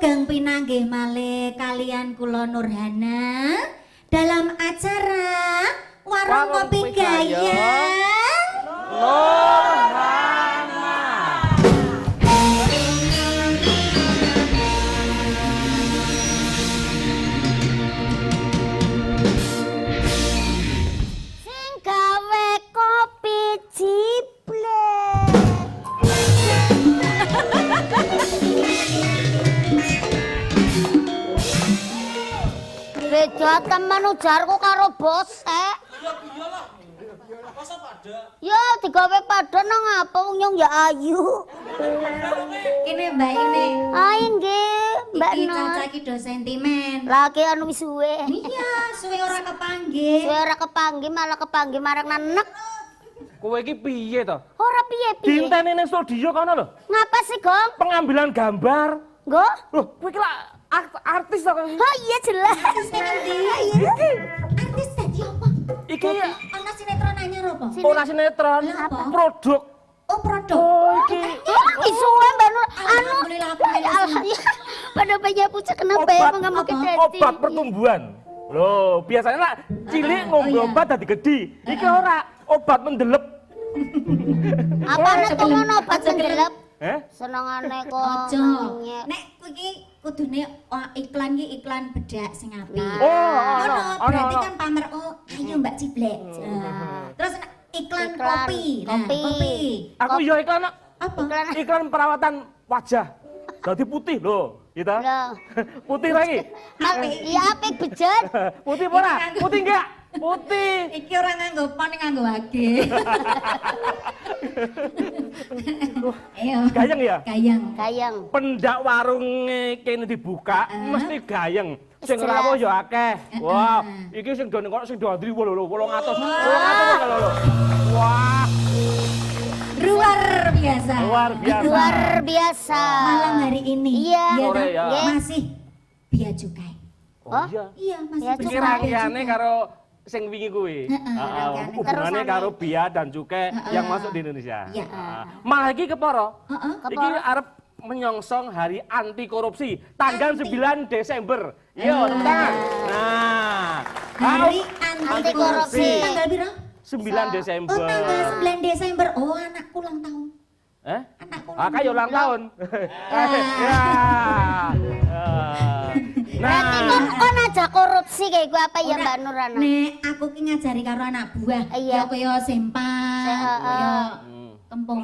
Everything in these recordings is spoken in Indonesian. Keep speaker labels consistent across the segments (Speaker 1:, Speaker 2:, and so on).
Speaker 1: sugeng pinanggih malih kalian kula Nurhana dalam acara Warung Kopi Gayeng
Speaker 2: Nurhana.
Speaker 3: Sing gawe kopi ciblek. Beda temen ujarku karo bos
Speaker 2: Masa pada?
Speaker 3: Ya digawe pada nang apa nyong ya ayu.
Speaker 1: ini Mbak ini
Speaker 3: Ayo nggih, Mbak
Speaker 1: iki
Speaker 3: Nur.
Speaker 1: Caca iki do sentimen
Speaker 3: Lagi anu wis suwe.
Speaker 1: iya suwe ora kepanggih
Speaker 3: Suwe ora kepanggih malah kepanggih marang nanek.
Speaker 2: Kowe iki piye to?
Speaker 3: Ora piye-piye.
Speaker 2: Dinteni ning studio kono lho.
Speaker 3: Ngapa sih, Gong?
Speaker 2: Pengambilan gambar.
Speaker 3: Nggo?
Speaker 2: Loh, kowe iki lah artis to kan?
Speaker 3: Oh iya jelas.
Speaker 1: artis tadi apa?
Speaker 2: Iki ya
Speaker 1: Ana sinetron anyar apa?
Speaker 2: ora sinetron,
Speaker 1: Apa?
Speaker 2: produk.
Speaker 1: Oh produk
Speaker 2: Oh, iki
Speaker 3: Isuwe Mbak Nur. Anu
Speaker 1: Alhamdulillah aku langsung
Speaker 3: alhamdulillah. Pada banyak pucuk kenapa ya mengamuk
Speaker 1: apa?
Speaker 3: jadi.
Speaker 2: obat pertumbuhan. Loh, biasanya lah cilik ngombe
Speaker 1: iya.
Speaker 2: obat dadi gedhi. Iki ora obat mendelep.
Speaker 3: Apa nek ngono obat mendelep?
Speaker 2: Eh?
Speaker 3: Senengane kok.
Speaker 1: Ojo.
Speaker 3: nyek.
Speaker 1: Nek kowe iki kudune iklan iki iklan bedak sing apik.
Speaker 2: Oh,
Speaker 1: Ono,
Speaker 2: ono,
Speaker 1: berarti
Speaker 2: ono.
Speaker 1: kan pamer oh ayo Mbak Ciblek. Terus iklan
Speaker 3: Iklan
Speaker 1: kopi. Nah,
Speaker 3: kopi.
Speaker 1: kopi.
Speaker 2: Aku yo iklan
Speaker 1: Apa?
Speaker 3: Iklan
Speaker 2: iklan perawatan wajah. Jadi putih loh, gitu.
Speaker 3: lho.
Speaker 2: Putih lagi.
Speaker 3: Iya apik bejat.
Speaker 2: Putih apa ora? Putih enggak? Putih.
Speaker 1: Iki ora nganggo pon nganggo wage. Ayo.
Speaker 2: Gayeng ya?
Speaker 1: Gayeng.
Speaker 3: Gayeng.
Speaker 2: Pendak warung kene dibuka mesti gayeng. Sing
Speaker 3: Jelas.
Speaker 2: rawuh ya akeh. Wah, iki sing do kok sing do andri lho 800. 800 lho. Wah,
Speaker 1: Luar biasa.
Speaker 2: luar biasa.
Speaker 3: Luar biasa.
Speaker 1: Malam hari ini.
Speaker 3: Iya.
Speaker 2: Sore
Speaker 1: toh?
Speaker 2: ya.
Speaker 3: Nggih.
Speaker 1: Masih bea cukai.
Speaker 2: Oh iya.
Speaker 1: Iya, masih
Speaker 3: Bea
Speaker 1: bersama
Speaker 2: Iki
Speaker 3: cukai.
Speaker 1: bea
Speaker 2: rangkaiane
Speaker 1: cukai.
Speaker 2: karo sing wingi kuwi.
Speaker 1: rangkaiane.
Speaker 2: Hubungane
Speaker 3: Terus
Speaker 2: karo bea dan cukai yang masuk di Indonesia.
Speaker 1: Iya.
Speaker 2: Malah iki keporo.
Speaker 1: Heeh.
Speaker 2: Iki arep menyongsong hari anti korupsi tanggal 9 Desember. Yo, tepuk tangan. Nah,
Speaker 1: Hari
Speaker 3: Anti
Speaker 1: anti
Speaker 3: korupsi.
Speaker 1: korupsi. Tanggal berapa?
Speaker 2: 9
Speaker 1: Oh,
Speaker 2: Desember.
Speaker 1: tanggal 9 Desember. Oh, anakku ulang tahun.
Speaker 2: Eh?
Speaker 1: Anakku
Speaker 2: Ah, kayak ulang tahun. Ya.
Speaker 3: Berarti
Speaker 2: Nah,
Speaker 3: kon aja korupsi kayak gue apa ya Mbak Nurana?
Speaker 1: Nek aku ki ngajari karo anak buah.
Speaker 3: Iya.
Speaker 1: Ya kaya sempan,
Speaker 3: Heeh.
Speaker 1: kaya kempung.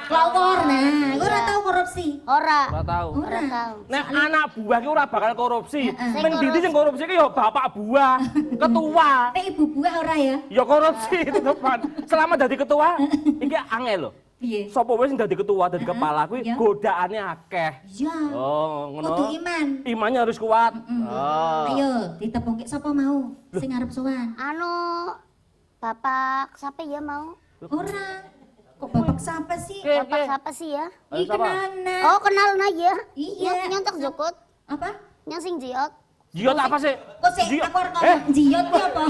Speaker 1: Kelawor. Nah, aku ora tau korupsi.
Speaker 3: Ora.
Speaker 2: ora tahu.
Speaker 3: Ora tahu.
Speaker 2: Nek anak buah ki ora bakal korupsi.
Speaker 3: Sing
Speaker 2: Ning ndi sing korupsi ki ya bapak buah, ketua.
Speaker 1: Nek ibu buah ora ya?
Speaker 2: Ya korupsi tetepan. Selama dadi ketua iki angel lho.
Speaker 1: Piye?
Speaker 2: Sapa wae sing dadi ketua, dadi kepala kuwi
Speaker 1: Iya.
Speaker 2: godaane akeh.
Speaker 1: Iya.
Speaker 2: Oh, ngono.
Speaker 1: Kudu iman.
Speaker 2: Imannya harus kuat. Oh.
Speaker 1: Ayo, ditepungke sapa mau sing arep sowan?
Speaker 3: Anu Bapak siapa ya mau?
Speaker 1: Ora. Kok bapak siapa sih?
Speaker 2: Oke,
Speaker 3: Bapak
Speaker 2: oke.
Speaker 3: siapa sih ya?
Speaker 1: Ih,
Speaker 2: Siapa?
Speaker 1: kenana.
Speaker 3: Oh kenal na ya?
Speaker 1: Iya.
Speaker 3: Nyontok jokot.
Speaker 1: Apa?
Speaker 3: Yang sing jiot.
Speaker 2: Jiot apa sih?
Speaker 1: Kok sih
Speaker 2: Jiot.
Speaker 1: aku arep ngomong jiot ki apa?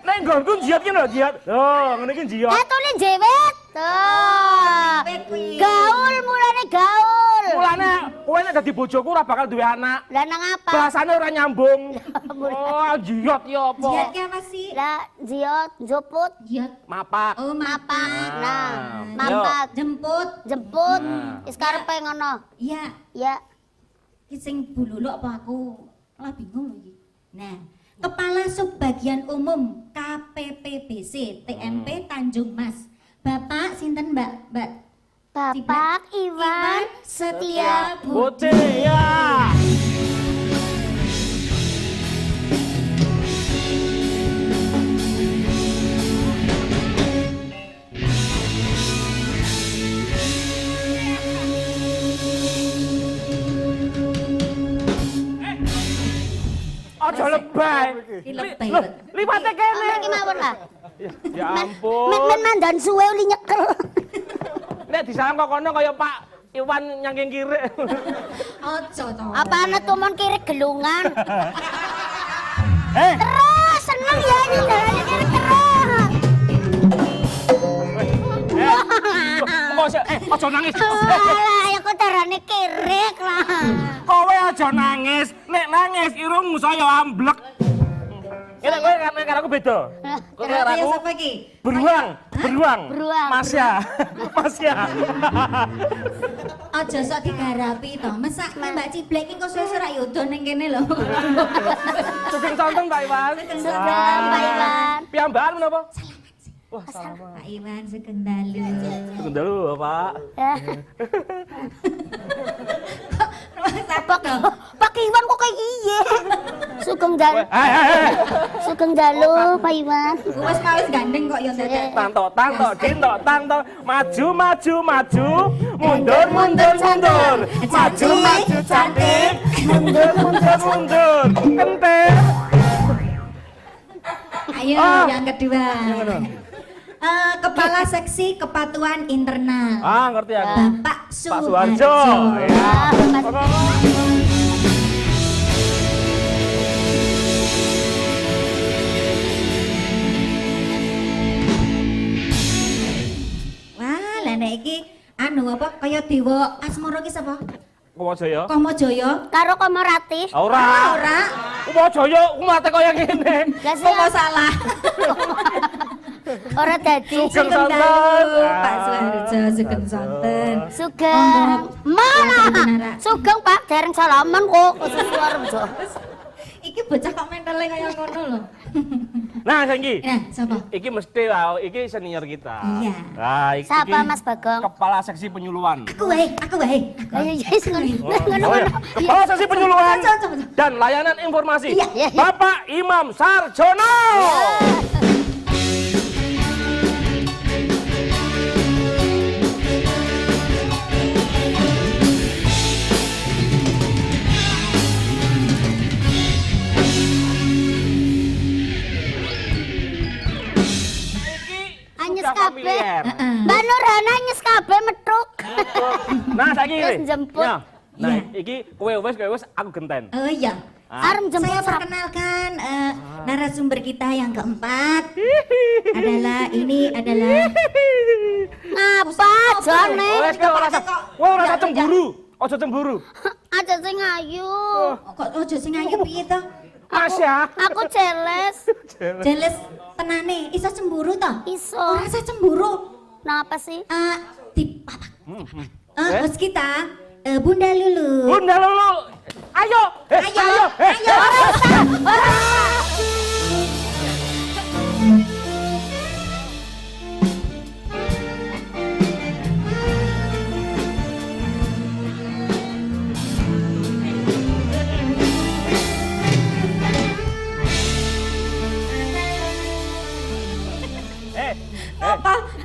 Speaker 2: Nek nggonku jiot ki lho, jiot. Oh, ngene iki jiot.
Speaker 3: Tuli jewet. Tuh.
Speaker 1: Jewet kuwi.
Speaker 3: Gaul mulane gaul.
Speaker 2: Mulane kowe nek dadi bojoku ora bakal duwe anak.
Speaker 3: Lah nang apa?
Speaker 2: Bahasane ora nyambung. Oh, jiot ya apa?
Speaker 1: Jiot ki apa sih?
Speaker 3: Lah jiot joput
Speaker 1: Jiot.
Speaker 2: Mapak.
Speaker 1: Oh, mapak.
Speaker 3: Nah,
Speaker 2: Yo.
Speaker 3: mapak
Speaker 1: Jemput.
Speaker 3: jemput.
Speaker 2: Nah.
Speaker 3: Wis karepe ngono.
Speaker 1: Iya,
Speaker 3: Ya.
Speaker 1: ki sing bululu apa aku? Lah bingung lho iki. Nah, Kepala Subbagian Umum KPPBC TMP Tanjung Mas. Bapak sinten, Mbak? Mbak
Speaker 3: Bapak Iwan
Speaker 1: Setia
Speaker 2: Putih ya. Ojo lebay.
Speaker 1: Iki lebay
Speaker 2: Loh,
Speaker 1: banget.
Speaker 2: liwate kene.
Speaker 3: iki mawon lah.
Speaker 2: Ya
Speaker 3: Men
Speaker 2: ampun.
Speaker 3: mandan suwe uli nyekel.
Speaker 2: Nek disalam kok kono kaya Pak Iwan nyangking kiri.
Speaker 1: Ojo to.
Speaker 3: Apane tumon kiri gelungan.
Speaker 2: Eh,
Speaker 3: Terus seneng ya ini darane kiri terus.
Speaker 2: kok ojo nangis.
Speaker 3: Alah, aku darane kirik lah.
Speaker 2: Kowe aja nangis. Nek nangis irungmu saya amblek. Ini kowe karo aku beda. Kowe karo
Speaker 1: Kaya
Speaker 2: aku
Speaker 1: sapa iki?
Speaker 2: beruang.
Speaker 3: Beruang.
Speaker 2: Masya. Masya.
Speaker 1: Aja sok digarapi to. Mesakne Mbak Ciblek iki kok suwe-suwe ra yodo ning kene lho.
Speaker 2: Sugeng sonten Pak Iwan.
Speaker 3: Sugeng Pak Iwan.
Speaker 2: Piyambakan menapa? Wah, salaman.
Speaker 1: Pak Iwan sugeng dalu.
Speaker 2: Sugeng dalu, Pak.
Speaker 3: Pak Iwan kok kayak iye. Sugeng dalu. Sugeng dalu Pak Iwan.
Speaker 1: Wes mawis gandeng kok ya dadak.
Speaker 2: Tanto, tanto. Maju. Mundur. Maju cantik. Mundur. Kentir.
Speaker 1: Ayo yang kedua. Kepala Seksi Kepatuhan Internal.
Speaker 2: Ngerti aku.
Speaker 1: Bapak
Speaker 2: Pak
Speaker 1: Suharjo.
Speaker 2: Suharjo. Ya.
Speaker 1: Wah, lah nek iki anu apa kaya dewa asmara ki sapa?
Speaker 2: Kumajaya.
Speaker 1: Kamajaya.
Speaker 3: Karo Komorati.
Speaker 2: Ora.
Speaker 1: Ora.
Speaker 2: Kumajaya kumate kaya ngene.
Speaker 3: Lah sih
Speaker 1: Kok salah?
Speaker 3: ora dadi.
Speaker 2: Sugeng
Speaker 1: Sugeng
Speaker 2: sonten.
Speaker 1: dalu, Pak Suharjo sugeng sonten.
Speaker 3: Sugeng. Mana? Sugeng Pak, dereng salaman kok. Suharjo.
Speaker 1: Iki bocah kok mentale kaya ngono lho.
Speaker 2: Nah, saiki.
Speaker 1: Nah, sapa?
Speaker 2: Iki mesti iki senior kita.
Speaker 1: Iya.
Speaker 2: Nah, iki
Speaker 3: Siapa Mas Bagong?
Speaker 2: Kepala Seksi Penyuluhan.
Speaker 1: Aku wae.
Speaker 3: Ayo yes ngono.
Speaker 2: Oh, iya. Kepala Seksi Penyuluhan
Speaker 1: Coba.
Speaker 2: dan Layanan Informasi.
Speaker 3: Iya.
Speaker 2: Bapak Imam Sarjono.
Speaker 3: Anyes
Speaker 2: Sudah
Speaker 3: kabeh.
Speaker 2: familiar.
Speaker 3: Mbak Nurhana anyes kabeh metruk.
Speaker 2: Nah, saiki
Speaker 3: Wis
Speaker 2: iki.
Speaker 3: jemput.
Speaker 2: Ya. Nah,
Speaker 1: Iya.
Speaker 2: iki kowe wis aku genten.
Speaker 1: Oh iya.
Speaker 3: Arep jemput
Speaker 1: Saya
Speaker 3: sap.
Speaker 1: perkenalkan narasumber kita yang keempat adalah
Speaker 3: Ngapa jane?
Speaker 2: Wes kowe ora usah cemburu. Aja cemburu.
Speaker 3: Aja sing ayu.
Speaker 1: kok ojo sing ayu piye to?
Speaker 2: Masya.
Speaker 3: Aku jeles.
Speaker 1: Jeles tenane iso cemburu to?
Speaker 3: Iso.
Speaker 1: Ora usah cemburu.
Speaker 3: Napa sih?
Speaker 1: Di papak.
Speaker 2: Eh?
Speaker 1: Host kita Bunda Lulu.
Speaker 2: Bunda Lulu. Ayo.
Speaker 1: Ayo.
Speaker 3: Ora usah. Ora usah.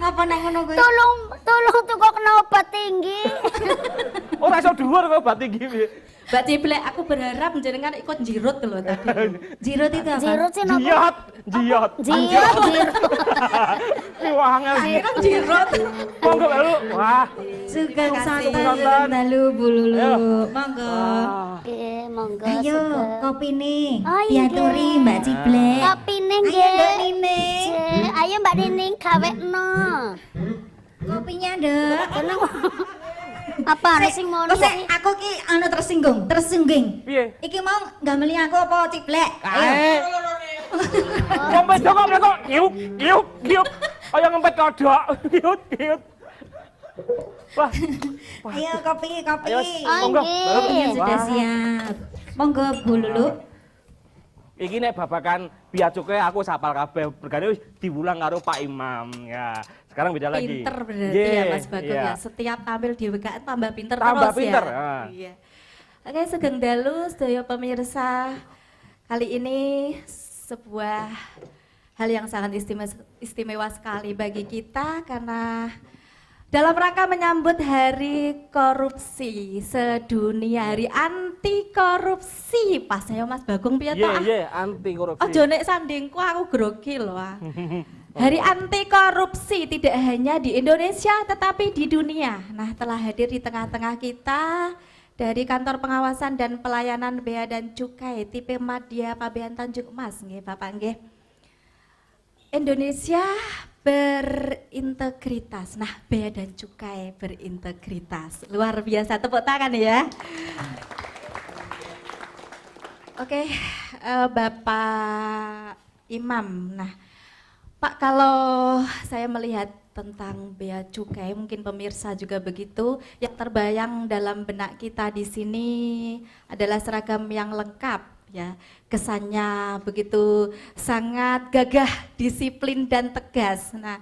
Speaker 1: Apa nang ngono kuwi?
Speaker 3: Tolong tuh kok kena obat tinggi.
Speaker 2: Ora iso dhuwur kok obat tinggi piye.
Speaker 4: Mbak Ciblek, aku berharap jenengan ikut jirut loh tadi.
Speaker 1: Jirut itu apa?
Speaker 3: Jirut sih napa?
Speaker 2: Jiot.
Speaker 3: Jiot.
Speaker 2: Wah, angel.
Speaker 4: Jirut.
Speaker 2: Monggo lu. Wah.
Speaker 1: Sugeng
Speaker 4: Kasih.
Speaker 1: santen dalu bululu.
Speaker 2: Ayo.
Speaker 1: Monggo.
Speaker 3: Oke, monggo.
Speaker 1: Ayo,
Speaker 3: Sugeng.
Speaker 1: kopi nih.
Speaker 3: Oh, iya.
Speaker 1: Diaturi Mbak Ciblek.
Speaker 3: Kopi ning
Speaker 1: Ayo Mbak
Speaker 3: nggih.
Speaker 1: Nining.
Speaker 3: Ayo Mbak Nining gawekno.
Speaker 1: Kopinya, Dek.
Speaker 3: Seneng. Apa sing ngono
Speaker 1: Kok
Speaker 3: sih?
Speaker 1: aku ki anu tersinggung.
Speaker 2: Piye?
Speaker 1: Iki mau ngameli aku apa Ciblek?
Speaker 2: Kae. Ngempet kok kok giuk. Ayo ngempet kodok. Giut. Wah.
Speaker 1: Ayo kopi.
Speaker 2: Ayo,
Speaker 3: Oh,
Speaker 2: monggo.
Speaker 3: nggih.
Speaker 1: Kopinya sudah
Speaker 2: Wah.
Speaker 1: siap. Monggo Bu Lulu.
Speaker 2: Iki nek babakan bea cukai aku sapal kabeh. Bergane wis diwulang karo Pak Imam. Ya, sekarang beda lagi.
Speaker 4: Pinter berarti ya Mas Bagong
Speaker 2: Iya.
Speaker 4: ya. Setiap tampil di WKN tambah pinter
Speaker 2: Tambah
Speaker 4: terus
Speaker 2: pinter,
Speaker 4: ya.
Speaker 2: ah.
Speaker 4: Iya. Oke, Sugeng dalu sedaya pemirsa. Kali ini sebuah hal yang sangat istimewa sekali bagi kita karena dalam rangka menyambut Hari Korupsi Sedunia, Hari Anti Korupsi. Pas ya Mas Bagong piye to?
Speaker 2: Iya, anti korupsi.
Speaker 4: Ojo nek sandingku aku grogi loh. Hari Anti Korupsi tidak hanya di Indonesia tetapi di dunia. Nah, telah hadir di tengah-tengah kita dari Kantor Pengawasan dan Pelayanan Bea dan Cukai tipe Madya Pabean Tanjung Mas nggih Bapak nggih. Indonesia berintegritas. Nah, bea dan cukai berintegritas. Luar biasa, tepuk tangan ya. Oke, Bapak Imam. Nah, Pak, kalau saya melihat tentang bea cukai, mungkin pemirsa juga begitu. Yang terbayang dalam benak kita di sini adalah seragam yang lengkap, ya. Kesannya begitu sangat gagah, disiplin dan tegas. Nah,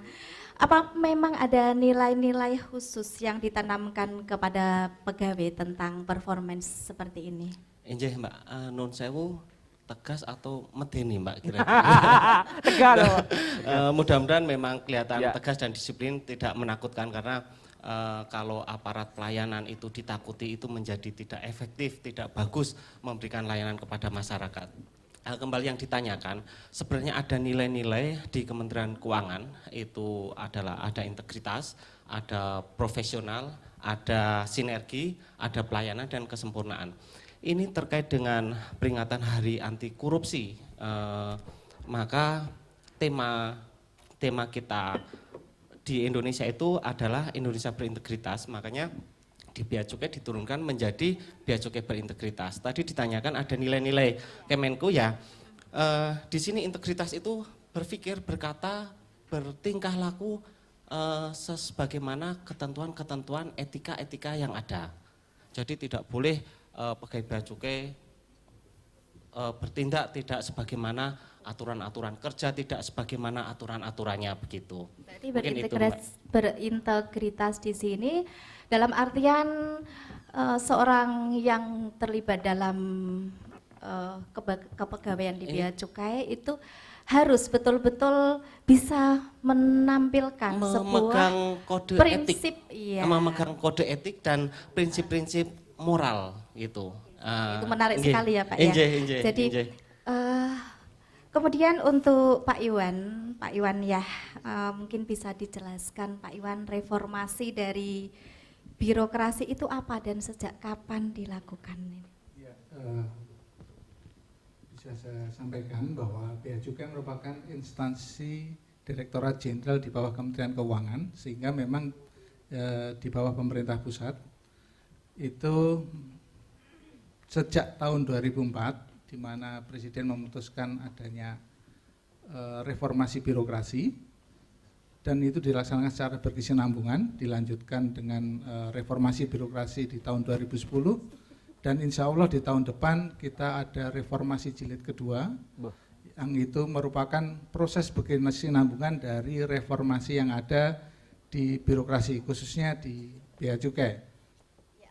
Speaker 4: apa memang ada nilai-nilai khusus yang ditanamkan kepada pegawai tentang performance seperti ini?
Speaker 5: Injih Mbak, nun sewu tegas atau medeni Mbak kira-kira.
Speaker 2: Tegas loh.
Speaker 5: Mudah-mudahan memang kelihatan
Speaker 2: Ya.
Speaker 5: tegas dan disiplin, tidak menakutkan karena kalau aparat pelayanan itu ditakuti itu menjadi tidak efektif, tidak bagus memberikan layanan kepada masyarakat. Kembali yang ditanyakan, sebenarnya ada nilai-nilai di Kementerian Keuangan, itu adalah ada integritas, ada profesional, ada sinergi, ada pelayanan dan kesempurnaan. Ini terkait dengan peringatan Hari Anti Korupsi, maka tema kita di Indonesia itu adalah Indonesia berintegritas, makanya di bea cukai diturunkan menjadi bea cukai berintegritas. Tadi ditanyakan ada nilai-nilai Kemenku ya, di sini integritas itu berpikir, berkata, bertingkah laku sebagaimana ketentuan-ketentuan etika-etika yang ada. Jadi tidak boleh pegawai bea cukai bertindak tidak sebagaimana aturan-aturan kerja, tidak sebagaimana aturan-aturannya begitu.
Speaker 4: Berarti
Speaker 5: Mungkin itu,
Speaker 4: berintegritas di sini dalam artian seorang yang terlibat dalam kepegawaian di bea cukai itu harus betul-betul bisa menampilkan
Speaker 5: memegang
Speaker 4: sebuah
Speaker 5: kode
Speaker 4: prinsip,
Speaker 5: etik,
Speaker 4: iya.
Speaker 5: memegang kode etik dan prinsip-prinsip moral gitu.
Speaker 4: Itu menarik
Speaker 5: Injih,
Speaker 4: sekali ya Pak
Speaker 5: injih,
Speaker 4: ya.
Speaker 5: injih,
Speaker 4: Jadi
Speaker 5: injih.
Speaker 4: kemudian untuk Pak Iwan ya mungkin bisa dijelaskan Pak Iwan, reformasi dari birokrasi itu apa dan sejak kapan dilakukan ini?
Speaker 6: Ya, bisa saya sampaikan bahwa Bea Cukai merupakan instansi Direktorat Jenderal di bawah Kementerian Keuangan, sehingga memang di bawah pemerintah pusat. Itu sejak tahun 2004, di mana Presiden memutuskan adanya reformasi birokrasi, dan itu dilaksanakan secara berkesinambungan, dilanjutkan dengan reformasi birokrasi di tahun 2010, dan insya Allah di tahun depan kita ada reformasi jilid kedua, yang itu merupakan proses berkesinambungan dari reformasi yang ada di birokrasi, khususnya di Bea Cukai.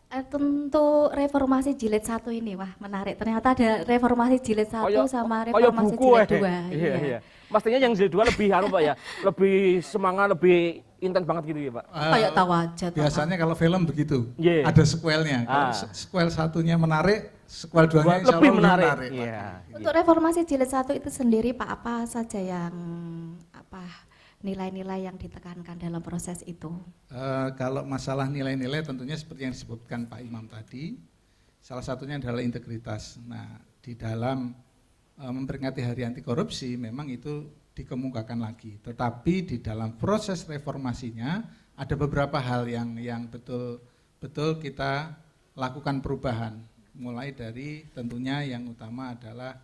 Speaker 4: Tentu reformasi jilid 1 ini, wah menarik, ternyata ada reformasi jilid 1 sama reformasi
Speaker 2: buku,
Speaker 4: jilid 2.
Speaker 2: Iya. Pastinya yang jilid 2 lebih Pak ya, lebih semangat, lebih intens banget gitu ya Pak.
Speaker 4: Kayak tahu aja.
Speaker 6: Biasanya kalau film begitu,
Speaker 2: Yeah.
Speaker 6: ada sequelnya. Kalau sequel satunya menarik, sequel 2-nya insya Allah
Speaker 2: lebih
Speaker 6: lebih
Speaker 2: menarik.
Speaker 6: menarik.
Speaker 2: Iya.
Speaker 4: Untuk reformasi jilid 1 itu sendiri Pak, apa saja yang nilai-nilai yang ditekankan dalam proses itu?
Speaker 6: Kalau masalah nilai-nilai tentunya seperti yang disebutkan Pak Imam tadi, salah satunya adalah integritas. Nah, di dalam memperingati Hari Anti Korupsi memang itu dikemukakan lagi. Tetapi di dalam proses reformasinya ada beberapa hal yang betul-betul kita lakukan perubahan. Mulai dari tentunya yang utama adalah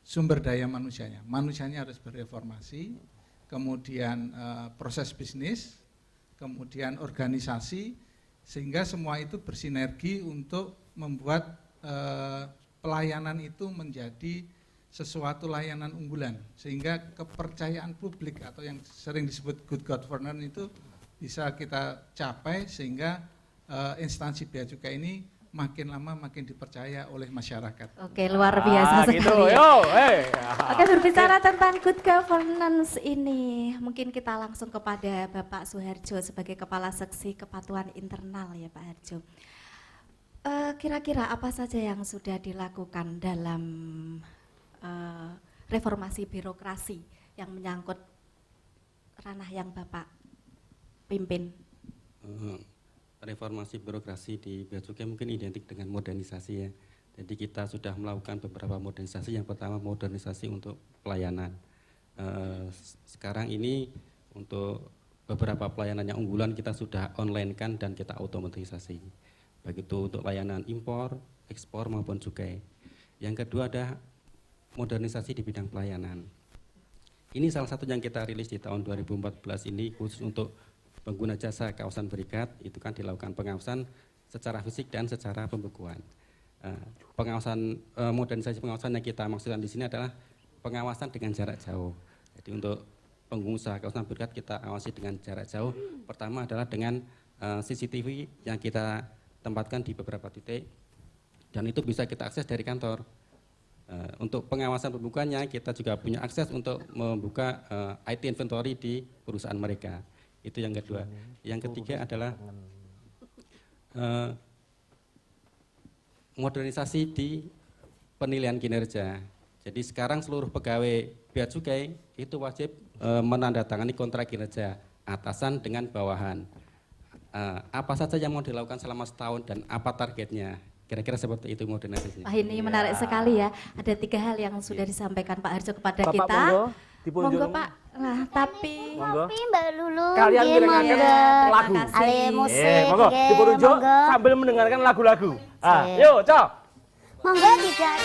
Speaker 6: sumber daya manusianya. Manusianya harus bereformasi, kemudian proses bisnis, kemudian organisasi, sehingga semua itu bersinergi untuk membuat pelayanan itu menjadi sesuatu layanan unggulan, sehingga kepercayaan publik atau yang sering disebut good governance itu bisa kita capai, sehingga instansi Bea Cukai ini makin lama makin dipercaya oleh masyarakat.
Speaker 4: Oke, luar biasa sekali.
Speaker 2: Gitu. Yo,
Speaker 4: Oke, berbicara tentang good governance ini, mungkin kita langsung kepada Bapak Suharjo sebagai Kepala Seksi Kepatuhan Internal ya Pak Harjo. Kira-kira apa saja yang sudah dilakukan dalam reformasi birokrasi yang menyangkut ranah yang Bapak pimpin?
Speaker 7: Reformasi birokrasi di Bea Cukai mungkin identik dengan modernisasi ya. Jadi kita sudah melakukan beberapa modernisasi. Yang pertama modernisasi untuk pelayanan. Sekarang ini untuk beberapa pelayanan yang unggulan kita sudah online kan dan kita otomatisasi. Baik itu untuk layanan impor, ekspor maupun cukai. Yang kedua ada modernisasi di bidang pelayanan. Ini salah satu yang kita rilis di tahun 2014 ini khusus untuk pengguna jasa kawasan berikat, itu kan dilakukan pengawasan secara fisik dan secara pembukuan. Pengawasan modernisasi pengawasan yang kita maksudkan di sini adalah pengawasan dengan jarak jauh. Jadi untuk pengusaha kawasan berikat kita awasi dengan jarak jauh. Pertama adalah dengan CCTV yang kita tempatkan di beberapa titik dan itu bisa kita akses dari kantor. Untuk pengawasan pembukuannya kita juga punya akses untuk membuka IT inventory di perusahaan mereka. Itu yang kedua. Yang ketiga adalah modernisasi di penilaian kinerja. Jadi sekarang seluruh pegawai bea cukai itu wajib menandatangani kontrak kinerja atasan dengan bawahan. Apa saja yang mau dilakukan selama setahun dan apa targetnya? Kira-kira seperti itu modernisasi.
Speaker 4: Wah, ini menarik sekali ya. Ada 3 hal yang sudah disampaikan Pak Harjo kepada
Speaker 2: Bapak,
Speaker 4: kita.
Speaker 2: monggo,
Speaker 4: Pak. Nah, tapi
Speaker 2: Monggo.
Speaker 3: Tapi Mbak Lulu,
Speaker 2: Kalian
Speaker 3: nggih,
Speaker 2: mendengarkan
Speaker 3: monggo.
Speaker 2: lagu.
Speaker 3: Ale musik,
Speaker 2: Monggo,
Speaker 3: nggih,
Speaker 2: dipunjuk
Speaker 3: monggo.
Speaker 2: sambil mendengarkan lagu-lagu.
Speaker 3: Sip.
Speaker 2: Yuk, Cok.
Speaker 3: Monggo tidak.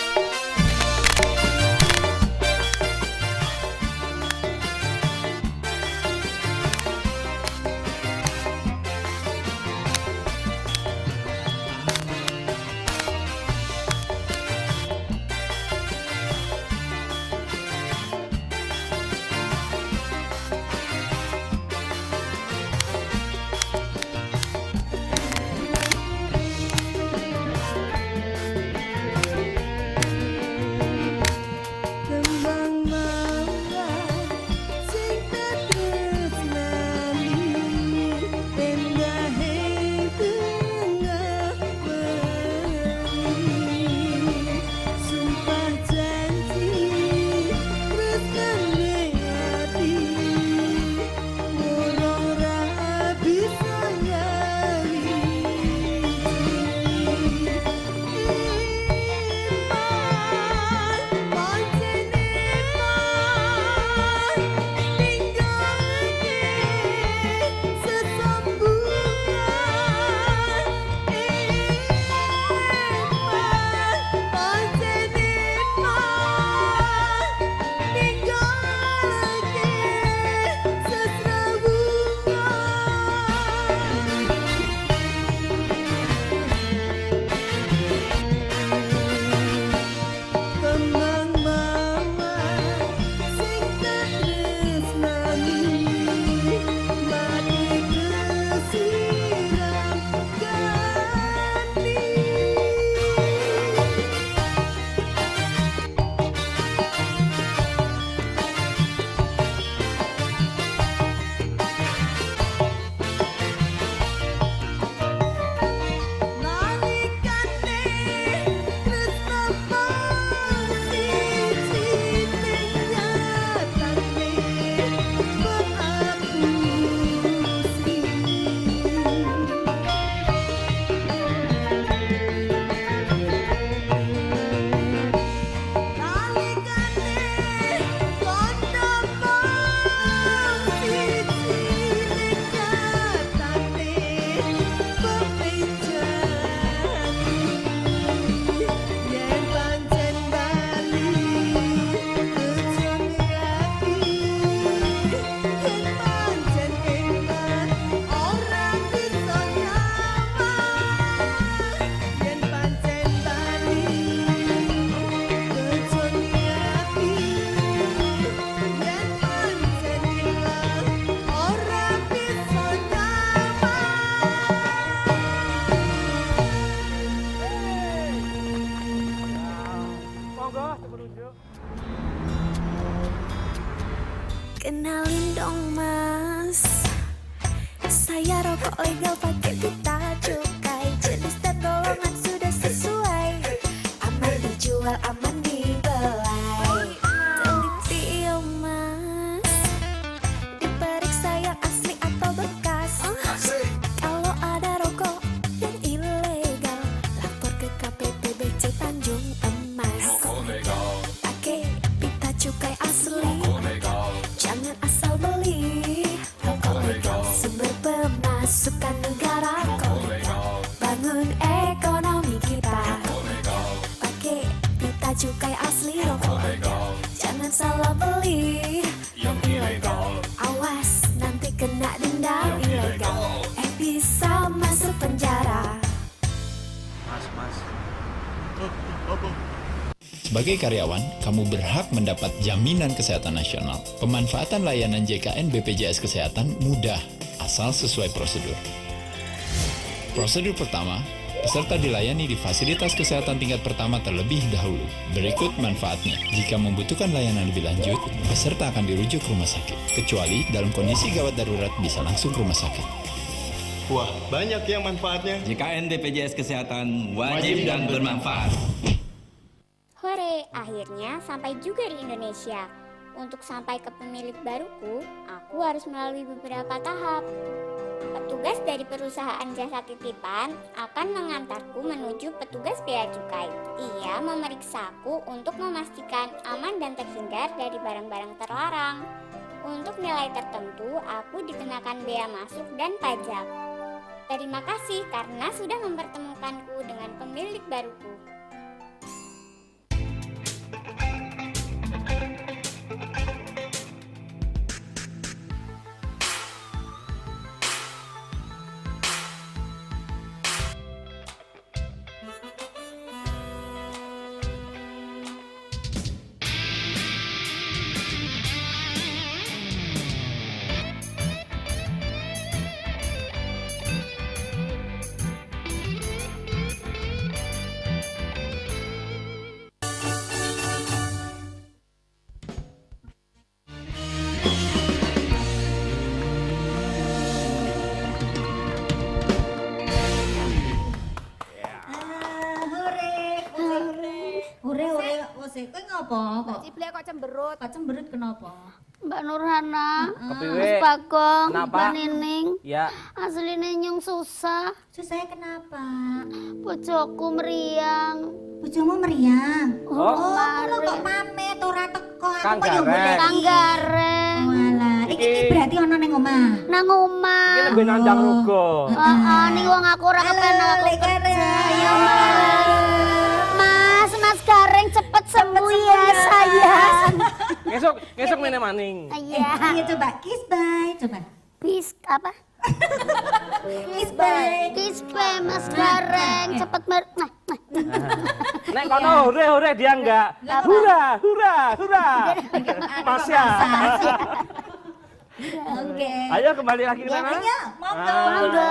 Speaker 8: Kenalin dong mas, saya rokok legal pakai pita cukai. Jenis dan golongan sudah sesuai, aman dijual, aman dibelai. Teliti yo mas, diperiksa yang asli atau bekas. Kalau ada rokok yang ilegal, lapor ke KPPBC Tanjung Emas. Pakai pita cukai asli, cukai asli rokok legal. Jangan salah beli yang ilegal. Awas nanti kena denda ilegal. Bisa masuk penjara.
Speaker 2: Mas.
Speaker 9: Sebagai karyawan, kamu berhak mendapat jaminan kesehatan nasional. Pemanfaatan layanan JKN BPJS Kesehatan mudah, asal sesuai prosedur. Prosedur pertama, peserta dilayani di fasilitas kesehatan tingkat pertama terlebih dahulu. Berikut manfaatnya. Jika membutuhkan layanan lebih lanjut, peserta akan dirujuk ke rumah sakit. Kecuali dalam kondisi gawat darurat bisa langsung ke rumah sakit.
Speaker 10: Wah, banyak yang manfaatnya.
Speaker 9: JKN BPJS Kesehatan wajib dan bermanfaat.
Speaker 3: Hore, akhirnya sampai juga di Indonesia. Untuk sampai ke pemilik baruku, aku harus melalui beberapa tahap. Petugas dari perusahaan jasa titipan akan mengantarku menuju petugas bea cukai. Ia memeriksaku untuk memastikan aman dan terhindar dari barang-barang terlarang. Untuk nilai tertentu, aku dikenakan bea masuk dan pajak. Terima kasih karena sudah mempertemukanku dengan pemilik baruku.
Speaker 1: Kowe ngopo kok?
Speaker 3: Ciblek kok cemberut.
Speaker 1: Kok cemberut kenapa?
Speaker 3: Mbak Nurhana,
Speaker 2: Kepiwe?
Speaker 3: Mas Bagong,
Speaker 2: Kenapa?
Speaker 3: Mbak Nining.
Speaker 2: Ya,
Speaker 3: Aslinya nyung susah.
Speaker 1: Susahnya kenapa?
Speaker 3: Bojoku meriang.
Speaker 1: Bojomu meriang.
Speaker 2: Oh.
Speaker 1: Ngono kok pamit ora teko. Aku
Speaker 2: Kang
Speaker 1: kok yo
Speaker 2: Gareng.
Speaker 1: golek.
Speaker 3: Kang Gareng.
Speaker 1: Walah, iki berarti ono ning omah.
Speaker 3: Nang
Speaker 2: ini
Speaker 3: omah.
Speaker 2: lebih nandang rugo.
Speaker 3: Heeh, ning wong aku ora kepenak aku
Speaker 1: Lek
Speaker 3: kerja.
Speaker 1: Gareng.
Speaker 3: Ayo, Mas Gareng cepet sembuh ya sayang.
Speaker 2: Ngesok mene maning.
Speaker 3: Iya.
Speaker 1: Iya coba kiss bye, coba.
Speaker 3: Bis apa?
Speaker 1: Kiss bye.
Speaker 3: Kiss bye Mas Gareng, cepet nah.
Speaker 2: Nek kono hore dia enggak. Hura. Mas ya.
Speaker 1: Oke.
Speaker 2: Ayo kembali lagi ke sana.
Speaker 1: Ayo, monggo.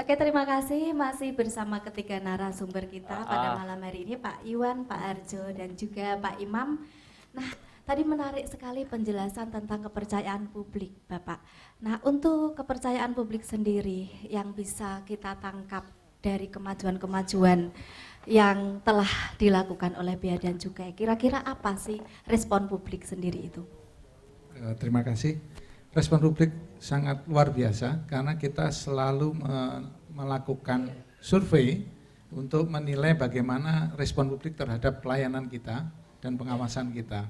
Speaker 4: Oke, terima kasih masih bersama ketiga narasumber kita pada malam hari ini, Pak Iwan, Pak Arjo, dan juga Pak Imam. Nah, tadi menarik sekali penjelasan tentang kepercayaan publik, Bapak. Nah, untuk kepercayaan publik sendiri yang bisa kita tangkap dari kemajuan-kemajuan yang telah dilakukan oleh Bea dan Cukai, kira-kira apa sih respon publik sendiri itu?
Speaker 6: Terima kasih. Respon publik sangat luar biasa karena kita selalu melakukan survei untuk menilai bagaimana respon publik terhadap pelayanan kita dan pengawasan kita.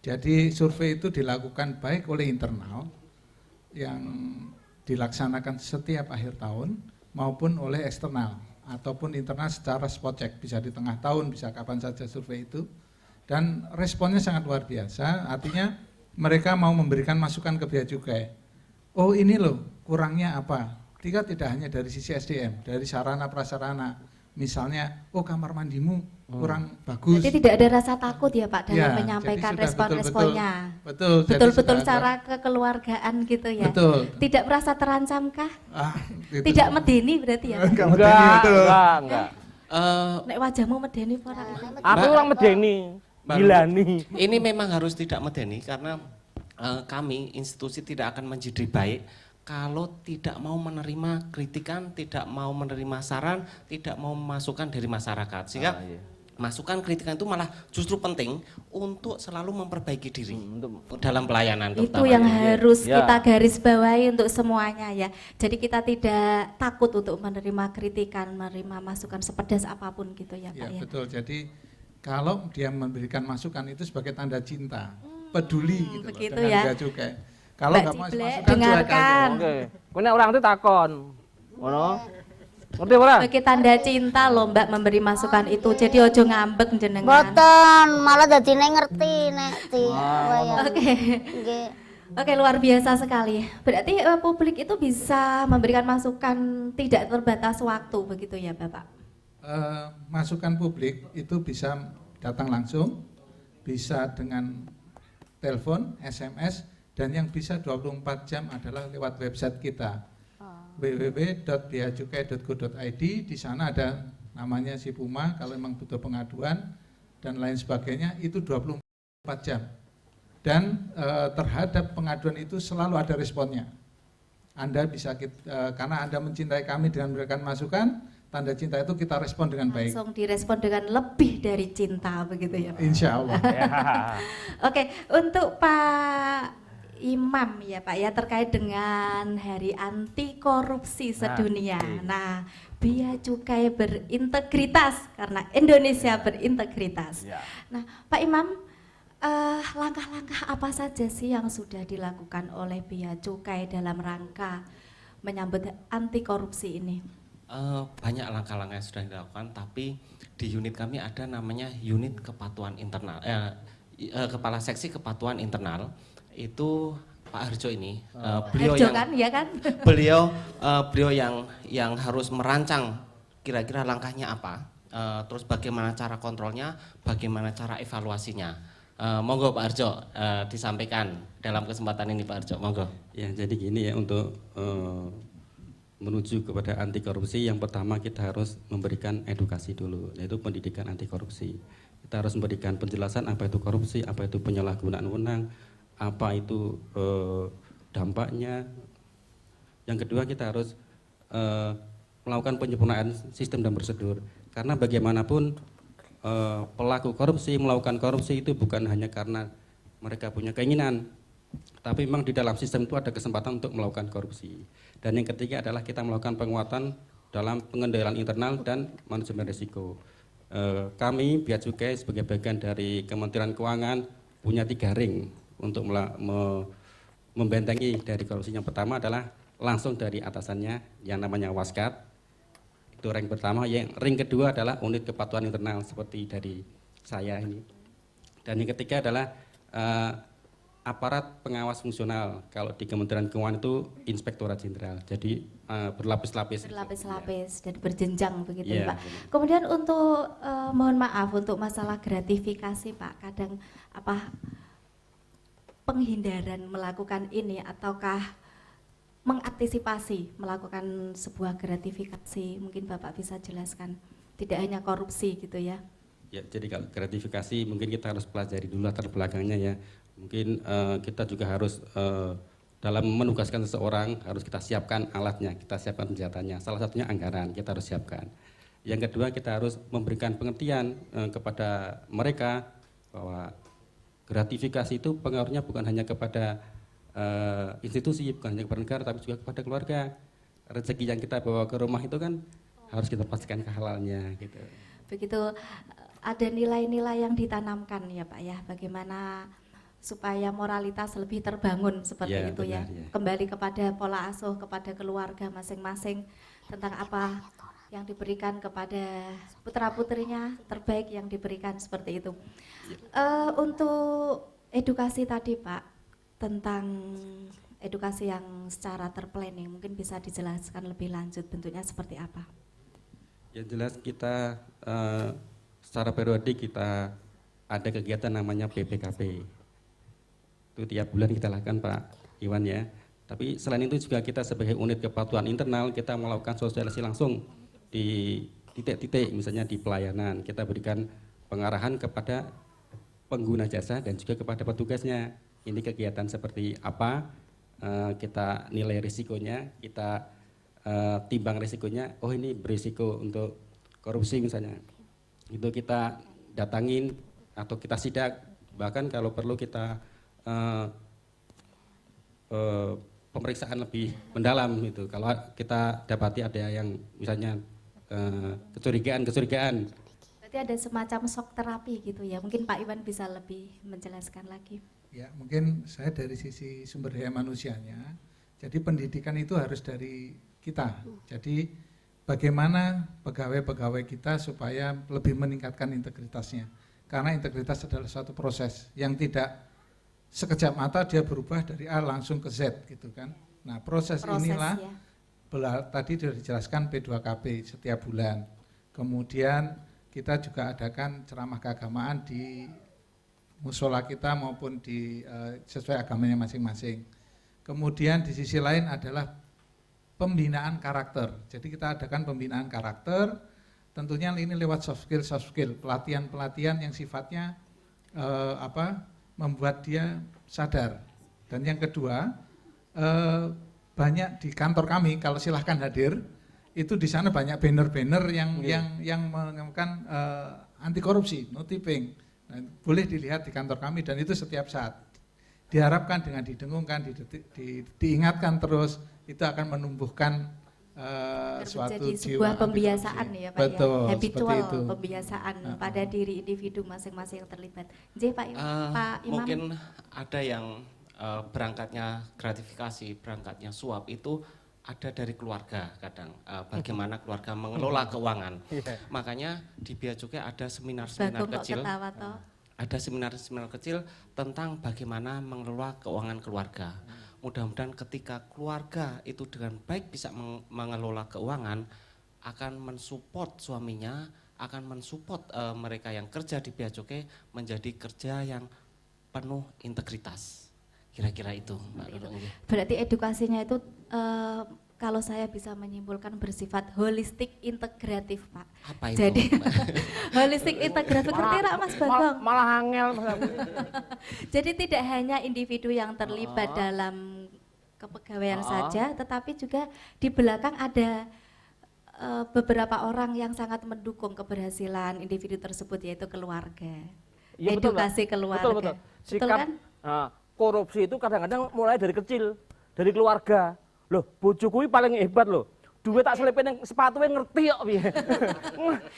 Speaker 6: Jadi survei itu dilakukan baik oleh internal yang dilaksanakan setiap akhir tahun maupun oleh eksternal ataupun internal secara spot check, bisa di tengah tahun, bisa kapan saja survei itu. Dan responnya sangat luar biasa, artinya mereka mau memberikan masukan ke Bea Cukai. Oh ini loh kurangnya apa? Tidak hanya dari sisi SDM, dari sarana prasarana. Misalnya, oh kamar mandimu kurang bagus.
Speaker 4: Jadi tidak ada rasa takut ya Pak dalam
Speaker 6: Ya,
Speaker 4: menyampaikan
Speaker 6: jadi sudah
Speaker 4: respon-responnya.
Speaker 6: Betul. Jadi
Speaker 4: Betul-betul
Speaker 6: sudah
Speaker 4: secara
Speaker 6: ada.
Speaker 4: kekeluargaan gitu ya.
Speaker 6: Betul.
Speaker 4: Tidak merasa terancamkah?
Speaker 6: Itu
Speaker 4: Tidak medeni berarti ya? Pak?
Speaker 2: Enggak.
Speaker 4: Nek wajahmu medeni ora?
Speaker 2: Aku orang medeni, gilani.
Speaker 5: Ini memang harus tidak medeni karena kami institusi tidak akan menjadi baik kalau tidak mau menerima kritikan, tidak mau menerima saran, tidak mau memasukkan dari masyarakat. Sehingga masukan kritikan itu malah justru penting untuk selalu memperbaiki diri dalam pelayanan.
Speaker 4: Itu yang harus
Speaker 2: Ya.
Speaker 4: kita garis bawahi untuk semuanya ya. Jadi kita tidak takut untuk menerima kritikan, menerima masukan sepedas apapun gitu ya Pak ya.
Speaker 6: Betul. Jadi kalau dia memberikan masukan itu sebagai tanda cinta, peduli gitu loh,
Speaker 4: begitu
Speaker 6: dengan
Speaker 4: ya.
Speaker 6: Bea Cukai. Kalau
Speaker 4: Mbak
Speaker 6: nggak mau
Speaker 4: Ciblek,
Speaker 6: masukan cuek aja.
Speaker 4: dengarkan.
Speaker 2: Oke. Kowe nek orang itu takon. Ngono. Ngerti ora?
Speaker 4: Sebagai tanda cinta loh Mbak memberi masukan itu. Jadi ojo ngambek jenengan.
Speaker 11: Boten, malah dadine ngerti nek di
Speaker 4: Oke.
Speaker 11: Nggih.
Speaker 4: Oke, luar biasa sekali. Berarti publik itu bisa memberikan masukan tidak terbatas waktu begitu ya Bapak?
Speaker 6: Masukan publik itu bisa datang langsung, bisa dengan telepon, SMS, dan yang bisa 24 jam adalah lewat website kita www.biacukai.go.id. Di sana ada namanya si Puma kalau memang butuh pengaduan dan lain sebagainya, itu 24 jam. Dan terhadap pengaduan itu selalu ada responnya. Anda bisa karena Anda mencintai kami dengan memberikan masukan, tanda cinta itu kita respon dengan baik.
Speaker 4: Langsung direspon dengan lebih dari cinta begitu ya Pak?
Speaker 6: Insya Allah.
Speaker 4: Oke, untuk Pak Imam ya Pak ya, terkait dengan Hari Anti Korupsi Sedunia. Nah, Bea Cukai berintegritas karena Indonesia berintegritas. Nah, Pak Imam, langkah-langkah apa saja sih yang sudah dilakukan oleh Bea Cukai dalam rangka menyambut anti korupsi ini?
Speaker 5: Banyak langkah-langkah yang sudah dilakukan, tapi di unit kami ada namanya unit kepatuhan internal, kepala seksi kepatuhan internal itu Pak Harjo ini, beliau
Speaker 4: Harjo
Speaker 5: yang
Speaker 4: kan, ya kan?
Speaker 5: beliau yang harus merancang kira-kira langkahnya apa, terus bagaimana cara kontrolnya, bagaimana cara evaluasinya. Monggo Pak Harjo disampaikan dalam kesempatan ini Pak Harjo, monggo.
Speaker 7: Ya, jadi gini ya, untuk menuju kepada anti korupsi, yang pertama kita harus memberikan edukasi dulu, yaitu pendidikan anti korupsi. Kita harus memberikan penjelasan apa itu korupsi, apa itu penyalahgunaan wewenang, apa itu dampaknya. Yang kedua, kita harus melakukan penyempurnaan sistem dan prosedur, karena bagaimanapun pelaku korupsi melakukan korupsi itu bukan hanya karena mereka punya keinginan, tapi memang di dalam sistem itu ada kesempatan untuk melakukan korupsi. Dan yang ketiga adalah kita melakukan penguatan dalam pengendalian internal dan manajemen risiko. Kami Bea Cukai sebagai bagian dari Kementerian Keuangan punya 3 ring untuk membentengi dari korupsi. Yang pertama adalah langsung dari atasannya yang namanya Waskat, itu ring pertama. Yang ring kedua adalah unit kepatuhan internal seperti dari saya ini. Dan yang ketiga adalah aparat pengawas fungsional. Kalau di Kementerian Keuangan itu Inspektorat Jenderal. Jadi berlapis-lapis.
Speaker 4: Berlapis-lapis dan berjenjang begitu
Speaker 7: ya,
Speaker 4: Pak. Kemudian untuk mohon maaf untuk masalah gratifikasi Pak, kadang apa penghindaran melakukan ini ataukah mengantisipasi melakukan sebuah gratifikasi, mungkin Bapak bisa jelaskan, tidak hanya korupsi gitu ya.
Speaker 7: Ya, jadi kalau gratifikasi mungkin kita harus pelajari dulu latar belakangnya ya. Mungkin kita juga harus dalam menugaskan seseorang harus kita siapkan alatnya, kita siapkan senjatanya. Salah satunya anggaran kita harus siapkan. Yang kedua, kita harus memberikan pengertian kepada mereka bahwa gratifikasi itu pengaruhnya bukan hanya kepada institusi, bukan hanya kepada negara, tapi juga kepada keluarga. Rezeki yang kita bawa ke rumah itu kan harus kita pastikan kehalalnya gitu.
Speaker 4: Begitu, ada nilai-nilai yang ditanamkan ya Pak ya, bagaimana supaya moralitas lebih terbangun seperti
Speaker 7: ya,
Speaker 4: itu
Speaker 7: benar,
Speaker 4: ya.
Speaker 7: Ya.
Speaker 4: Kembali kepada pola asuh, kepada keluarga masing-masing, tentang apa yang diberikan kepada putra-putrinya, terbaik yang diberikan seperti itu. Untuk edukasi tadi Pak, tentang edukasi yang secara terplanning, mungkin bisa dijelaskan lebih lanjut bentuknya seperti apa?
Speaker 7: Yang jelas kita secara periodik kita ada kegiatan namanya PPKP. Itu tiap bulan kita lakukan Pak Iwan ya. Tapi selain itu juga kita sebagai unit kepatuhan internal kita melakukan sosialisasi langsung di titik-titik, misalnya di pelayanan. Kita berikan pengarahan kepada pengguna jasa dan juga kepada petugasnya. Ini kegiatan seperti apa, kita nilai risikonya, kita timbang risikonya. Oh ini berisiko untuk korupsi misalnya. Itu kita datangin atau kita sidak, bahkan kalau perlu kita pemeriksaan lebih mendalam itu. Kalau kita dapati ada yang misalnya kecurigaan.
Speaker 4: Berarti ada semacam shock terapi gitu ya. Mungkin Pak Iwan bisa lebih menjelaskan lagi.
Speaker 6: Ya, mungkin saya dari sisi sumber daya manusianya. Jadi pendidikan itu harus dari kita. Jadi bagaimana pegawai-pegawai kita supaya lebih meningkatkan integritasnya. Karena integritas adalah suatu proses yang tidak sekejap mata dia berubah dari A langsung ke Z gitu kan. Nah proses inilah tadi sudah dijelaskan P2KP setiap bulan. Kemudian kita juga adakan ceramah keagamaan di musola kita maupun di sesuai agamanya masing-masing. Kemudian di sisi lain adalah pembinaan karakter. Jadi kita adakan pembinaan karakter, tentunya ini lewat soft skill, pelatihan-pelatihan yang sifatnya membuat dia sadar. Dan yang kedua, banyak di kantor kami, kalau silahkan hadir, itu di sana banyak banner-banner yang mengumumkan anti korupsi, no tipping. Nah, boleh dilihat di kantor kami dan itu setiap saat. Diharapkan dengan didengungkan, diingatkan terus, itu akan menumbuhkan suatu
Speaker 4: sebuah pembiasaan ya Pak.
Speaker 6: Betul,
Speaker 4: ya, habitual
Speaker 6: itu.
Speaker 4: Pembiasaan pada diri individu masing-masing yang terlibat. Jadi Pak Imam,
Speaker 5: mungkin ada yang berangkatnya gratifikasi, berangkatnya suap itu ada dari keluarga kadang, bagaimana keluarga mengelola keuangan. Makanya di Bea Cukai ada seminar-seminar kecil. Ada seminar-seminar kecil tentang bagaimana mengelola keuangan keluarga. Mudah-mudahan ketika keluarga itu dengan baik bisa mengelola keuangan, akan mensupport suaminya, akan mensupport mereka yang kerja di Bea Cukai menjadi kerja yang penuh integritas. Kira-kira itu, Mbak Lulu.
Speaker 4: Berarti edukasinya itu kalau saya bisa menyimpulkan bersifat holistik integratif Pak.
Speaker 5: Apa itu?
Speaker 4: Jadi holistik integratif, ngerti nggak Mas Bagong?
Speaker 2: Malah angel.
Speaker 4: Jadi tidak hanya individu yang terlibat dalam kepegawaian saja, tetapi juga di belakang ada beberapa orang yang sangat mendukung keberhasilan individu tersebut, yaitu keluarga.
Speaker 2: Ya,
Speaker 4: Edukasi keluarga.
Speaker 2: Betul.
Speaker 4: Betul kan?
Speaker 2: Korupsi itu kadang-kadang mulai dari kecil, dari keluarga. Loh, bojoku paling hebat loh. Duit tak selipin yang sepatunya ngerti kok piye.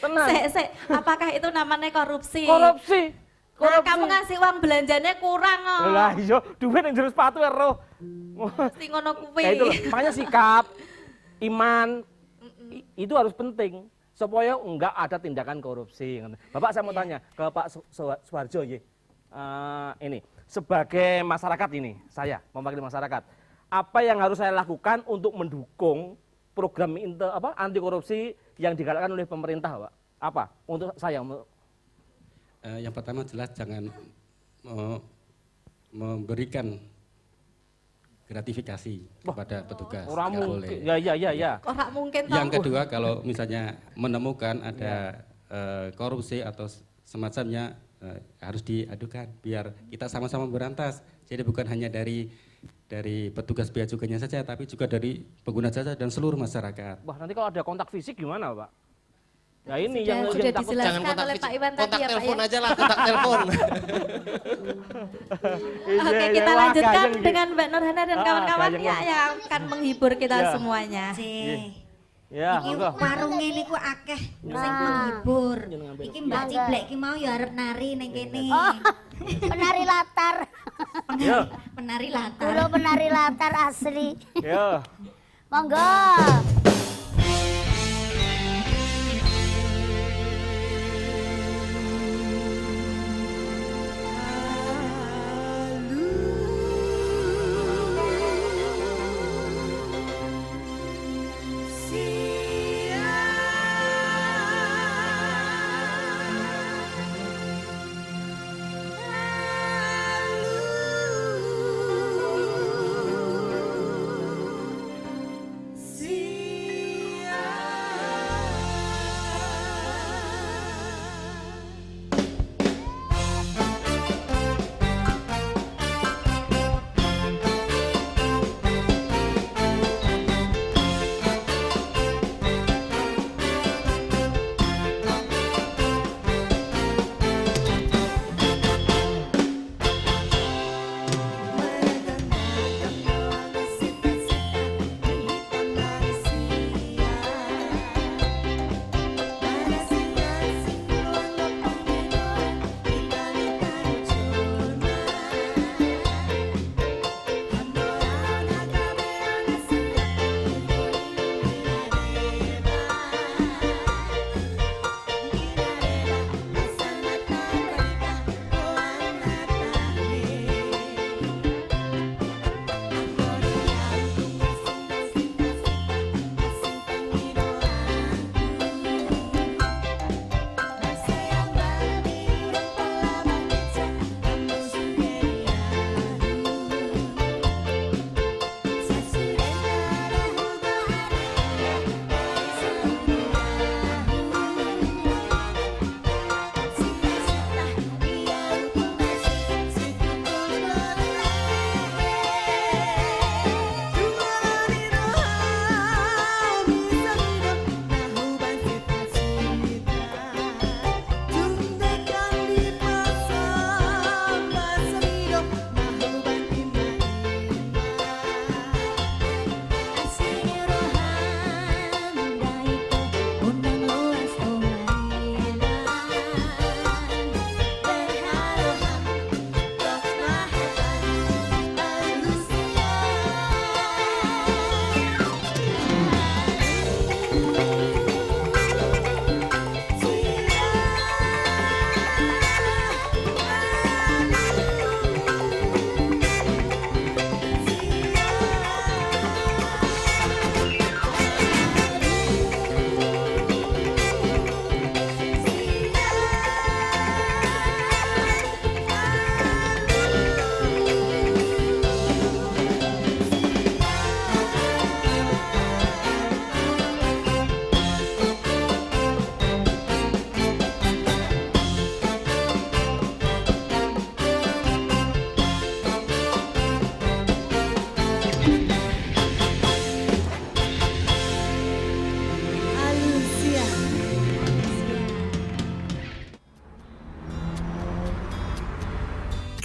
Speaker 2: Tenang.
Speaker 4: Apakah itu namanya korupsi?
Speaker 2: Korupsi.
Speaker 4: Nah, kamu ngasih uang belanjanya kurang kok.
Speaker 2: Lah iya, duit yang jero sepatu ya roh.
Speaker 4: Mesti ngono kuwi.
Speaker 2: Ya itu loh, makanya sikap, iman, itu harus penting supaya enggak ada tindakan korupsi. Bapak saya mau tanya ke Pak Suwarjo ini sebagai masyarakat ini, saya mewakili masyarakat. Apa yang harus saya lakukan untuk mendukung program anti korupsi yang digalakkan oleh pemerintah, Pak? Apa untuk saya?
Speaker 7: Yang pertama jelas jangan memberikan gratifikasi kepada petugas.
Speaker 2: Orang
Speaker 7: boleh.
Speaker 2: Ya.
Speaker 4: Orang mungkin tahu.
Speaker 7: Yang kedua, kalau misalnya menemukan ada korupsi atau semacamnya, harus diadukan biar kita sama-sama berantas. Jadi bukan hanya dari petugas bea cukainya saja, tapi juga dari pengguna jasa dan seluruh masyarakat.
Speaker 2: Wah, nanti kalau ada kontak fisik gimana, Pak? Nah ini
Speaker 4: sudah
Speaker 2: yang takut.
Speaker 4: dijelaskan oleh Pak Iwan tadi
Speaker 5: kontak
Speaker 4: ya Pak
Speaker 5: telepon
Speaker 4: ya.
Speaker 5: aja lah, kontak telepon.
Speaker 4: Oke, kita lanjutkan dengan Mbak Nurhana dan kawan-kawannya yang akan menghibur kita semuanya.
Speaker 2: Ya,
Speaker 1: iki warunge niku akeh sing menghibur. Iki Mbak Ciblek iki mau ya arep nari ning kene.
Speaker 11: Penari latar.
Speaker 1: Penari latar.
Speaker 11: Kulo penari latar asli.
Speaker 2: Yo.
Speaker 11: Monggo.
Speaker 8: See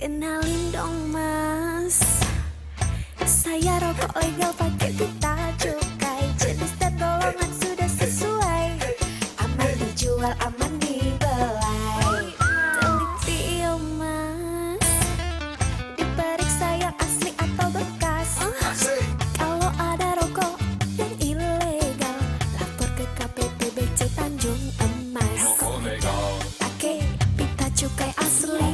Speaker 8: Kenalin dong mas, saya rokok legal pakai pita cukai. Jenis dan golongan sudah sesuai, aman dijual, aman dibelai. Teliti yo mas, diperiksa yang asli atau bekas. Kalau ada rokok yang ilegal, lapor ke KPPBC Tanjung Emas. Pakai pita cukai asli,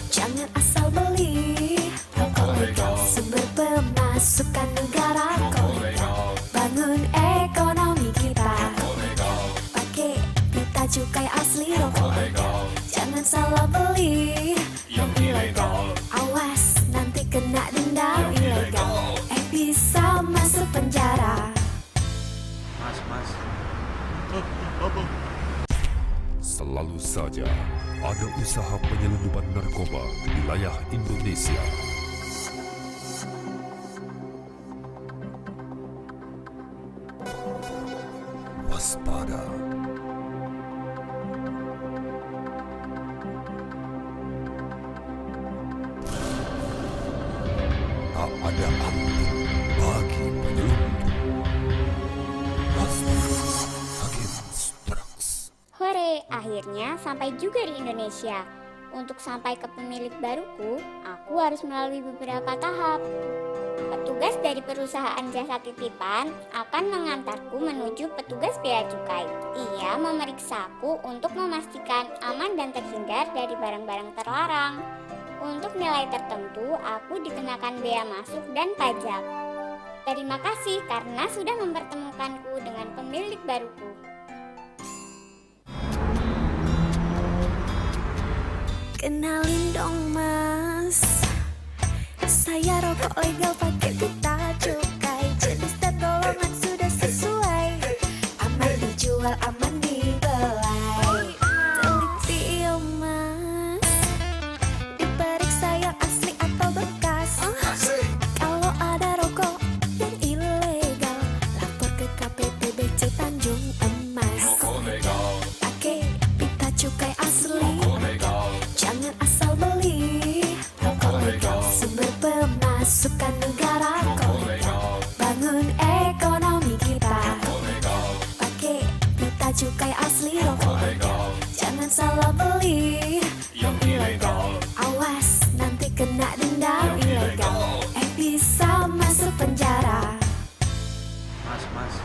Speaker 8: jangan asal beli. Rokok legal, sumber pemasukan negara. Rokok legal, bangun ekonomi kita. Pakai pita cukai asli. Rokok legal, jangan salah beli. Yang ilegal, awas nanti kena denda. Ilegal, bisa masuk penjara.
Speaker 2: Mas.
Speaker 12: Selalu saja ada usaha penyelundupan narkoba di wilayah Indonesia. Waspada. Tak ada ampun bagi penyelundup. Waspada against drugs.
Speaker 3: Hore, akhirnya sampai juga di Indonesia. Untuk sampai ke pemilik baruku, aku harus melalui beberapa tahap. Petugas dari perusahaan jasa titipan akan mengantarku menuju petugas bea cukai. Ia memeriksaku untuk memastikan aman dan terhindar dari barang-barang terlarang. Untuk nilai tertentu, aku dikenakan bea masuk dan pajak. Terima kasih karena sudah mempertemukanku dengan pemilik baruku.
Speaker 8: Kenalin dong mas, saya rokok legal pakai pita cukai. Jenis dan golongan sudah sesuai, aman dijual, aman dibelai. Teliti yo mas, diperiksa yang asli atau bekas. Kalau ada rokok yang ilegal, lapor ke KPPBC Tanjung Emas. Pakai pita cukai asli, jangan asal beli. Rokok legal, sumber pemasukan negara. Rokok legal, bangun ekonomi kita. Pakai pita cukai asli. Rokok legal, jangan salah beli. Yang ilegal, awas nanti kena denda. Ilegal, bisa masuk penjara.
Speaker 2: Mas.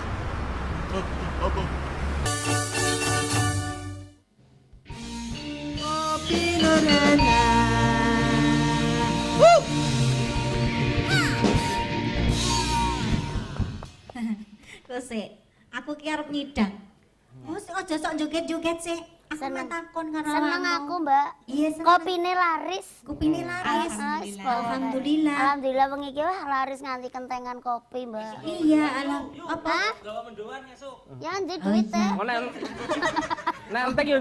Speaker 1: Terus aku ki arep nyidang. Oh, aja sok joget-joget sih. Aku
Speaker 11: Seneng.
Speaker 1: takon karena
Speaker 11: Seneng
Speaker 1: awakmu.
Speaker 11: aku mbak,
Speaker 1: Iya, seneng.
Speaker 11: kopine laris.
Speaker 1: Kupine laris. Alhamdulillah.
Speaker 11: Alhamdulillah wengi iki wah laris nganti kentengan kopi mbak.
Speaker 1: Iya, apa?
Speaker 11: Ya nanti duit teh.
Speaker 2: Oh, nenteng yo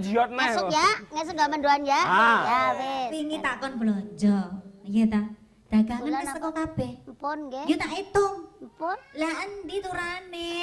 Speaker 2: jiot neh.
Speaker 11: Ngesuk ya, ngesuk gak mendoan ya.
Speaker 2: Ah.
Speaker 11: Ya wis.
Speaker 1: Wingi takon blonjo. Iya ta. Dagangan
Speaker 11: Bulan
Speaker 1: wis
Speaker 11: apa?
Speaker 1: teko kabeh.
Speaker 11: Empun nggih.
Speaker 1: Yo tak hitung.
Speaker 11: Empun.
Speaker 1: Lah endi turane?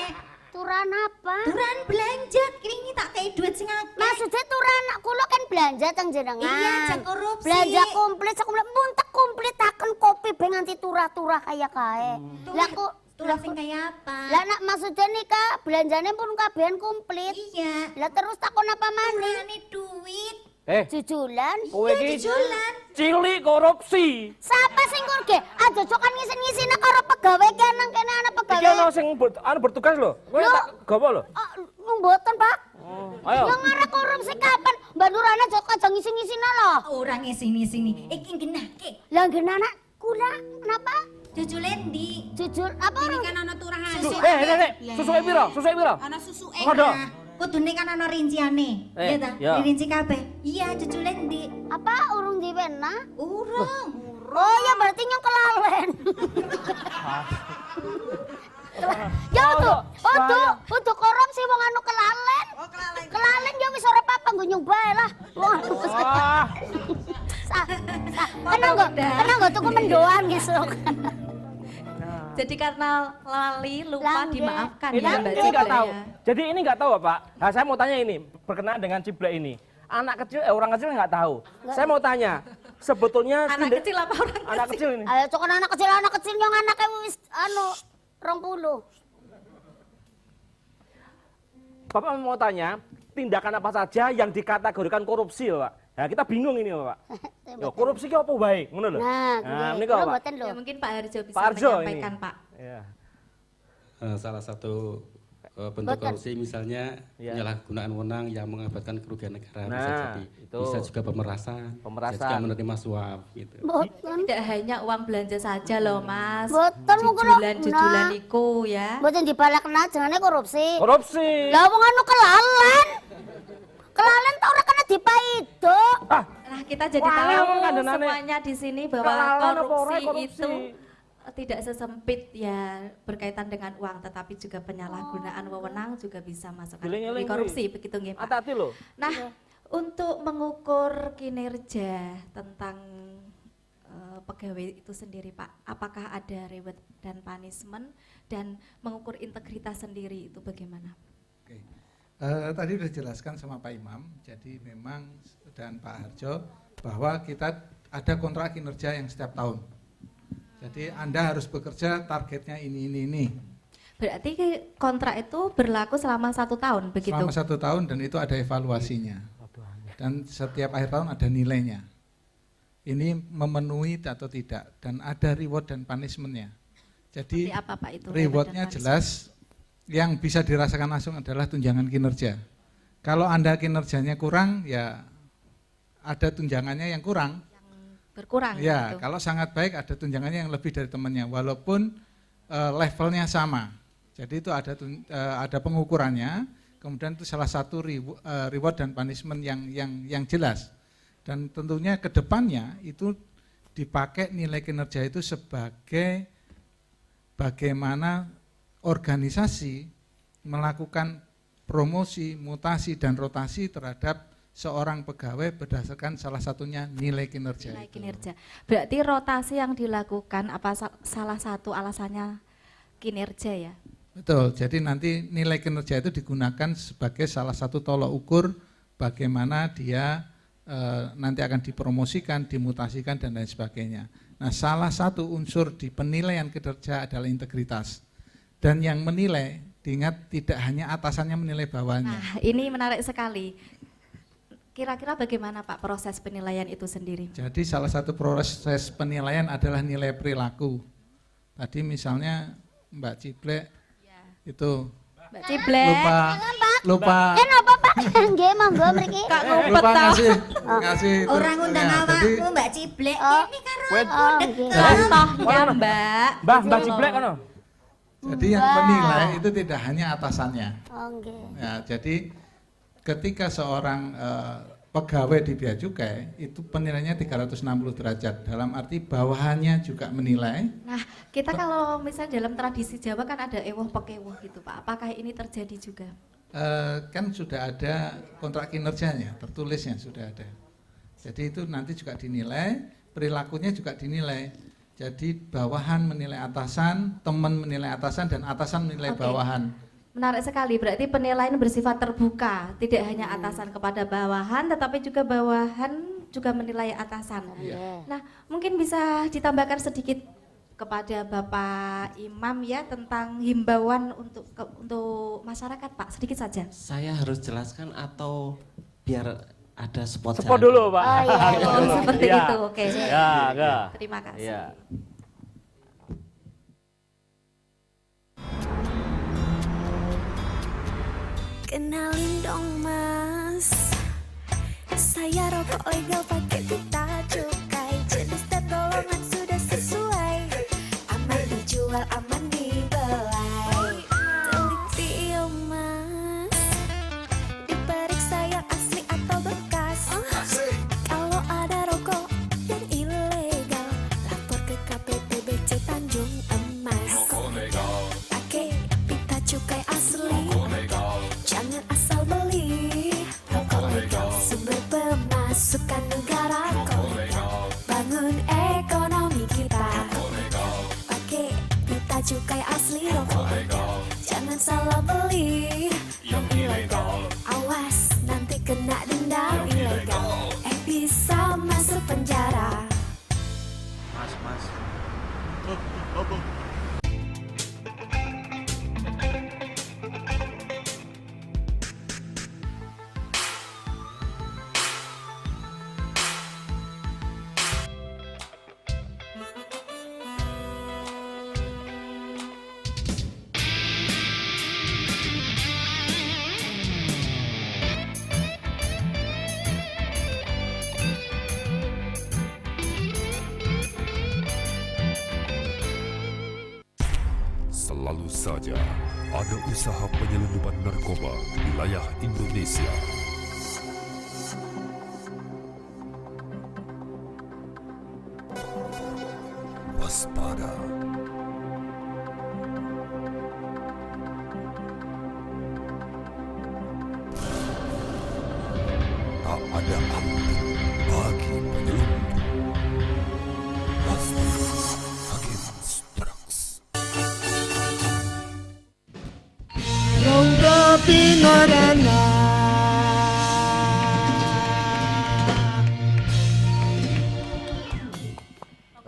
Speaker 11: Turan apa?
Speaker 1: Turan belanja, wingi tak kei duit sing akeh.
Speaker 11: Maksudnya turan kula kan belanja teng jenengan.
Speaker 1: Iya, cek korupsi.
Speaker 11: Belanja komplit, muntek komplit akan kopi ben nganti turah-turah kaya kae. Lah aku
Speaker 1: Turah sing kaya apa?
Speaker 11: lah nak maksudnya nih kak belanjanya pun kabehan komplit.
Speaker 1: Iya.
Speaker 11: Lah terus takon apa maneh?
Speaker 1: Turane duit.
Speaker 11: Jujulan.
Speaker 2: Kowe iki
Speaker 1: Jujulan.
Speaker 2: cilik korupsi.
Speaker 11: Siapa sing kurge? Aja cokan ngisin-ngisine karo pegawai kene kene ana
Speaker 2: Iki
Speaker 11: pegawai.
Speaker 2: ono sing bertugas lho. Kowe
Speaker 11: Lho.
Speaker 2: tak gawa lho.
Speaker 11: Mboten, Pak.
Speaker 2: Ayo.
Speaker 11: Yang ngarep korupsi kapan? Mbak Nurana aja ngisi-ngisine lho.
Speaker 1: Ora ngisini-sini. Iki genake.
Speaker 11: Lah genana kula kenapa?
Speaker 1: Jujulen di.
Speaker 11: Jujur apa orang?
Speaker 1: Kan ana turahan.
Speaker 2: Nek, susuke piro? Susuke piro?
Speaker 1: Ana susuke.
Speaker 2: Ngono.
Speaker 1: Kudune kan ana rinciane. Iya ta?
Speaker 2: iya.
Speaker 1: Dirinci kabeh. Iya, jujulen di.
Speaker 11: Apa urung diwena?
Speaker 1: Urung.
Speaker 11: Oh ya berarti nyong kelalen. Ya udah korupsi wong anu kelalen. Oh kelalen. Kelalen ya wis ora apa-apa nggo nyoba lah.
Speaker 2: Wah.
Speaker 11: Kenang go tuku mendoan ngesuk.
Speaker 4: Jadi karena lali lupa
Speaker 11: Langge.
Speaker 4: dimaafkan
Speaker 2: Ini
Speaker 4: ya Mbak
Speaker 2: nggak
Speaker 4: Ciblek
Speaker 2: tahu.
Speaker 4: ya.
Speaker 2: Jadi ini nggak tahu Pak. Nah, saya mau tanya ini berkenaan dengan ciblek ini. anak kecil, orang kecil nggak tahu. Saya mau tanya, sebetulnya
Speaker 4: Anak kecil apa orang
Speaker 2: anak kecil ini?
Speaker 11: Ayo cokan anak kecil yang anaknya wis 20.
Speaker 2: Bapak mau tanya, tindakan apa saja yang dikategorikan korupsi, Pak? Nah, kita bingung ini, Pak. Yo, korupsi ki apa baik, ngono lho.
Speaker 11: Nah,
Speaker 2: ini
Speaker 11: kula
Speaker 2: Pak.
Speaker 11: mboten lho.
Speaker 4: Ya mungkin Pak Harjo bisa
Speaker 2: Pak Harjo
Speaker 4: menyampaikan,
Speaker 2: ini.
Speaker 4: Pak.
Speaker 2: Ya.
Speaker 7: Salah satu bentuk
Speaker 11: Betul.
Speaker 7: korupsi misalnya
Speaker 2: Ya.
Speaker 7: penyalahgunaan wewenang yang mengakibatkan kerugian negara bisa
Speaker 2: Nah,
Speaker 7: jadi.
Speaker 2: itu.
Speaker 7: Bisa juga pemerasan, bisa juga menerima suap gitu.
Speaker 11: Mboten.
Speaker 4: Tidak hanya uang belanja saja loh, Mas.
Speaker 11: Mboten mungkin
Speaker 4: Jujulan iku ya.
Speaker 11: mboten dibalekna jenenge korupsi.
Speaker 2: Korupsi.
Speaker 11: Lah wong anu kelalen. Kelalen ta ora kena dipaido.
Speaker 4: Nah, kita jadi
Speaker 2: Wah,
Speaker 4: tahu
Speaker 2: emang kandhanane.
Speaker 4: semuanya di sini bahwa
Speaker 2: Kelalen apa ora
Speaker 4: korupsi
Speaker 2: korupsi?
Speaker 4: itu tidak sesempit ya berkaitan dengan uang, tetapi juga penyalahgunaan wewenang juga bisa masuk
Speaker 2: Giling-giling
Speaker 4: kategori korupsi, begitu nggih, Pak.
Speaker 2: Hati-hati loh.
Speaker 4: Nah, untuk mengukur kinerja tentang pegawai itu sendiri, Pak, apakah ada reward dan punishment, dan mengukur integritas sendiri itu bagaimana?
Speaker 6: Oke. Tadi sudah dijelaskan sama Pak Imam, jadi memang dan Pak Harjo bahwa kita ada kontrak kinerja yang setiap tahun. Jadi Anda harus bekerja targetnya ini.
Speaker 4: Berarti kontrak itu berlaku selama 1 tahun, begitu?
Speaker 6: Selama 1 tahun dan itu ada evaluasinya. Dan setiap akhir tahun ada nilainya. Ini memenuhi atau tidak dan ada reward dan punishment-nya. Jadi
Speaker 4: Seperti apa, Pak, itu
Speaker 6: reward-nya
Speaker 4: reward dan
Speaker 6: jelas yang bisa dirasakan langsung adalah tunjangan kinerja. Kalau Anda kinerjanya kurang ya ada tunjangannya yang kurang.
Speaker 4: berkurang
Speaker 6: Ya,
Speaker 4: gitu.
Speaker 6: kalau sangat baik ada tunjangannya yang lebih dari temannya walaupun levelnya sama. Jadi itu ada pengukurannya. Kemudian itu salah satu reward dan punishment yang jelas. Dan tentunya ke depannya itu dipakai nilai kinerja itu sebagai bagaimana organisasi melakukan promosi, mutasi dan rotasi terhadap seorang pegawai berdasarkan salah satunya nilai kinerja.
Speaker 4: Nilai kinerja. Berarti rotasi yang dilakukan apa salah satu alasannya kinerja ya?
Speaker 6: Betul, jadi nanti nilai kinerja itu digunakan sebagai salah satu tolok ukur bagaimana dia nanti akan dipromosikan, dimutasikan dan lain sebagainya. Nah, salah satu unsur di penilaian kinerja adalah integritas. Dan yang menilai, diingat tidak hanya atasannya menilai bawahannya.
Speaker 4: Nah, ini menarik sekali. Kira-kira bagaimana Pak proses penilaian itu sendiri?
Speaker 6: Jadi salah satu proses penilaian adalah nilai perilaku. Tadi misalnya Mbak Ciblek itu
Speaker 4: Mbak Ciblek
Speaker 6: lupa
Speaker 11: Kenapa Pak? Nggih monggo mriki.
Speaker 4: Kak ngumpet
Speaker 6: lupa
Speaker 4: tau.
Speaker 6: ngasih
Speaker 1: Orang undang
Speaker 6: ya, jadi
Speaker 1: awakku Mbak Ciblek ini karo
Speaker 4: Contohnya
Speaker 2: Mbak Ciblek kan?
Speaker 6: jadi yang menilai itu tidak hanya atasannya.
Speaker 11: Oh nggih.
Speaker 6: Ya, jadi ketika seorang pegawai di bea cukai itu penilaiannya 360 derajat. Dalam arti bawahannya juga menilai.
Speaker 4: Nah, kita kalau misalnya dalam tradisi Jawa kan ada ewoh pekewuh gitu Pak. Apakah ini terjadi juga?
Speaker 6: Kan sudah ada kontrak kinerjanya, tertulisnya sudah ada. Jadi itu nanti juga dinilai, perilakunya juga dinilai. Jadi bawahan menilai atasan, teman menilai atasan, dan atasan menilai bawahan.
Speaker 4: Menarik sekali, berarti penilaian bersifat terbuka, tidak hanya atasan kepada bawahan, tetapi juga bawahan juga menilai atasan. Nah, mungkin bisa ditambahkan sedikit kepada Bapak Imam ya tentang himbauan untuk masyarakat Pak, sedikit saja.
Speaker 5: Saya harus jelaskan atau biar ada spot
Speaker 2: Spot dulu Pak.
Speaker 11: Oh, iya.
Speaker 4: Oh, seperti
Speaker 2: Iya.
Speaker 4: itu, oke.
Speaker 2: Ya, enggak.
Speaker 4: Terima kasih.
Speaker 2: Iya.
Speaker 8: Kenalin dong mas, saya rokok legal pakai pita cukai, jenis dan golongan sudah sesuai, aman dijual aman dibelai. Teliti yo mas, diperiksa yang asli atau bekas. Kalau ada rokok yang ilegal, lapor ke KPPBC Tanjung Emas. Pakai pita cukai asli, jangan asal beli. Rokok legal, sumber pemasukan negara. Rokok legal, bangun ekonomi kita. Pakai pita cukai asli. Rokok legal, jangan salah beli. Yang ilegal, awas nanti kena denda ilegal.
Speaker 12: selalu saja ada usaha penyelundupan narkoba di wilayah Indonesia. Waspada. Tak ada ampun bagi penyelundup. Waspada against drugs.
Speaker 4: Monggo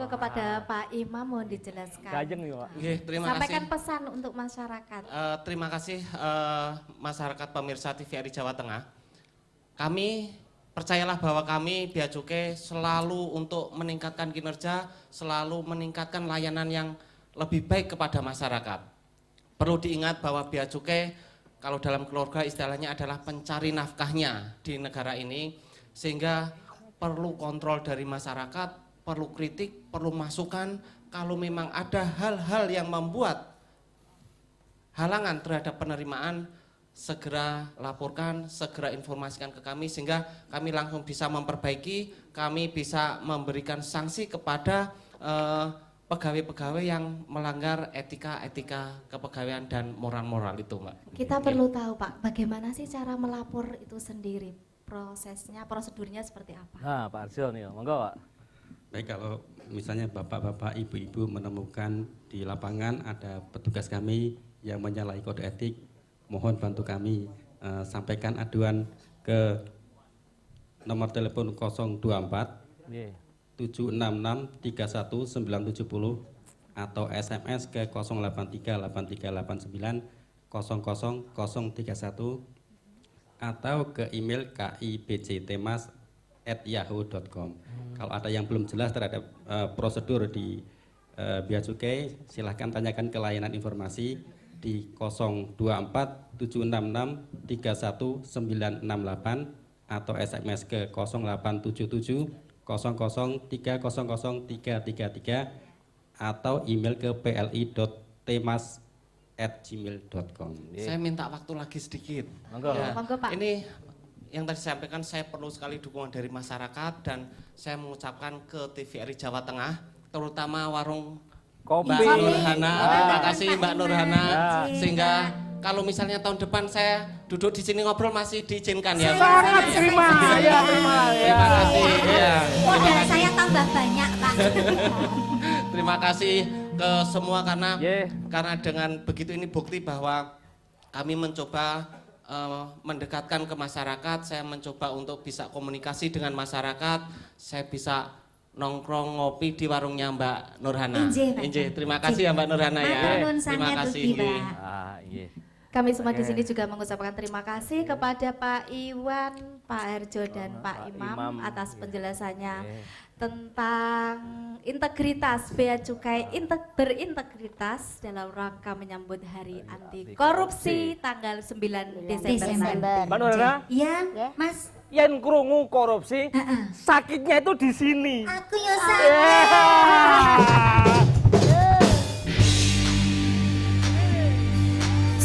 Speaker 4: kepada Pak Imam mohon dijelaskan.
Speaker 2: Gajeng nih, Pak.
Speaker 5: Oke, terima
Speaker 4: Sampaikan
Speaker 5: kasih.
Speaker 4: pesan untuk masyarakat.
Speaker 5: Terima kasih masyarakat pemirsa TVRI Jawa Tengah. Kami percayalah bahwa kami Bea Cukai selalu untuk meningkatkan kinerja, selalu meningkatkan layanan yang lebih baik kepada masyarakat. Perlu diingat bahwa Bea Cukai kalau dalam keluarga istilahnya adalah pencari nafkahnya di negara ini, sehingga perlu kontrol dari masyarakat, perlu kritik, perlu masukan. Kalau memang ada hal-hal yang membuat halangan terhadap penerimaan, segera laporkan, segera informasikan ke kami sehingga kami langsung bisa memperbaiki, kami bisa memberikan sanksi kepada pegawai-pegawai yang melanggar etika-etika kepegawaian dan moral-moral itu, Mbak.
Speaker 4: Kita perlu tahu Pak, bagaimana sih cara melapor itu sendiri? Prosesnya, prosedurnya seperti apa?
Speaker 2: Nah, Pak Arjo nih, monggo Pak.
Speaker 7: Baik, kalau misalnya bapak-bapak, ibu-ibu menemukan di lapangan ada petugas kami yang menyalahi kode etik, mohon bantu kami sampaikan aduan ke nomor telepon 024
Speaker 2: Nggih.
Speaker 7: 766-31970 atau SMS ke 0838389 atau ke email kibctemas@yahoo.com. Kalau ada yang belum jelas terhadap prosedur di Bea Cukai, silahkan tanyakan ke layanan informasi di 024-766-31968 atau SMS ke 0877-00300333 atau email ke pli.temas@gmail.com.
Speaker 5: Saya minta waktu lagi sedikit.
Speaker 2: Monggo.
Speaker 4: Monggo, Pak.
Speaker 5: Ini yang tadi saya sampaikan, saya perlu sekali dukungan dari masyarakat dan saya mengucapkan ke TVRI Jawa Tengah, terutama warung
Speaker 2: Kopi.
Speaker 5: Mbak Nurhana. Terima kasih Mbak Nurhana.
Speaker 2: Ya.
Speaker 5: Sehingga kalau misalnya tahun depan saya duduk di sini ngobrol masih diizinkan ya.
Speaker 2: Sangat terima. Ya, terima.
Speaker 5: Terima kasih. Ya.
Speaker 1: Modal saya tambah banyak, Pak.
Speaker 5: Terima kasih ke semua karena
Speaker 2: Yeah.
Speaker 5: karena dengan begitu ini bukti bahwa kami mencoba mendekatkan ke masyarakat, saya mencoba untuk bisa komunikasi dengan masyarakat, saya bisa nongkrong ngopi di warungnya Mbak Nurhana.
Speaker 1: Injih, Pak.
Speaker 5: Injih, terima kasih ya Mbak Nurhana ya.
Speaker 1: Matur nuwun
Speaker 5: Terima
Speaker 1: sanget
Speaker 5: kasih.
Speaker 1: ugi,
Speaker 5: Injih.
Speaker 1: Pak.
Speaker 2: Ah, iya.
Speaker 4: Kami semua di sini juga mengucapkan terima kasih kepada Pak Iwan, Pak Herjo dan Pak Imam atas penjelasannya tentang integritas Bea Cukai berintegritas dalam rangka menyambut Hari Anti Korupsi tanggal 9 Desember.
Speaker 2: Mbak Nurhana,
Speaker 1: Iya, Mas.
Speaker 2: yen krungu korupsi, sakitnya itu di sini.
Speaker 1: Aku yo sakit.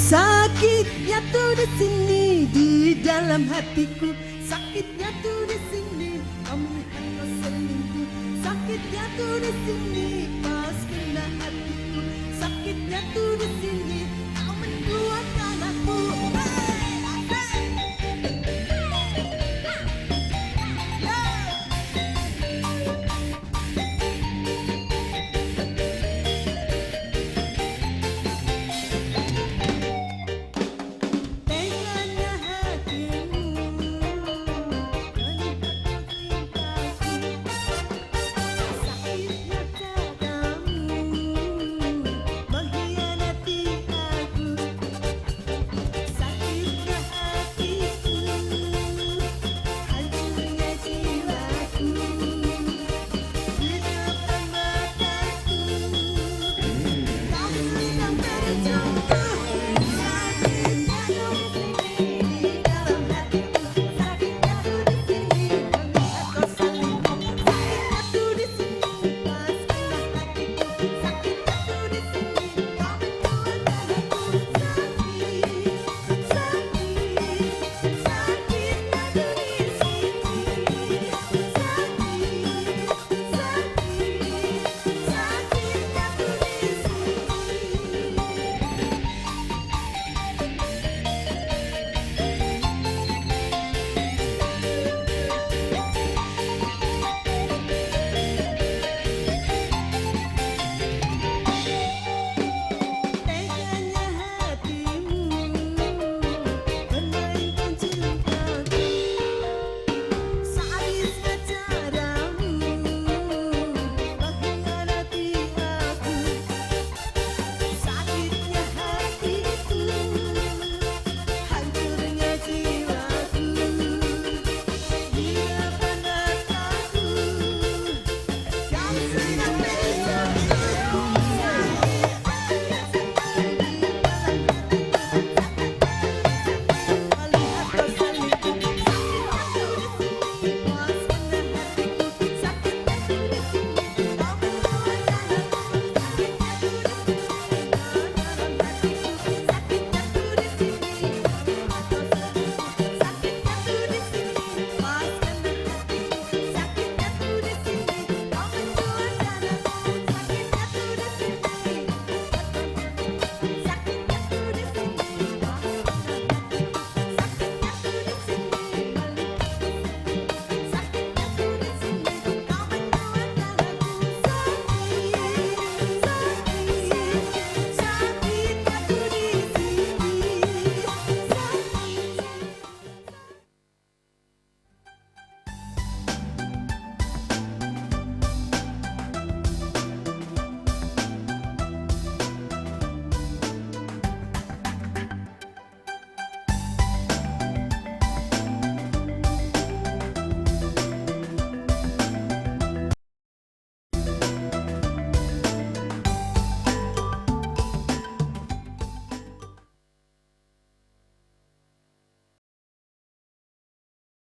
Speaker 13: Sakitnya tuh di sini, di dalam hatiku. Sakitnya tuh di sini, kamu lihat kau selingkuh. Sakitnya tuh di sini,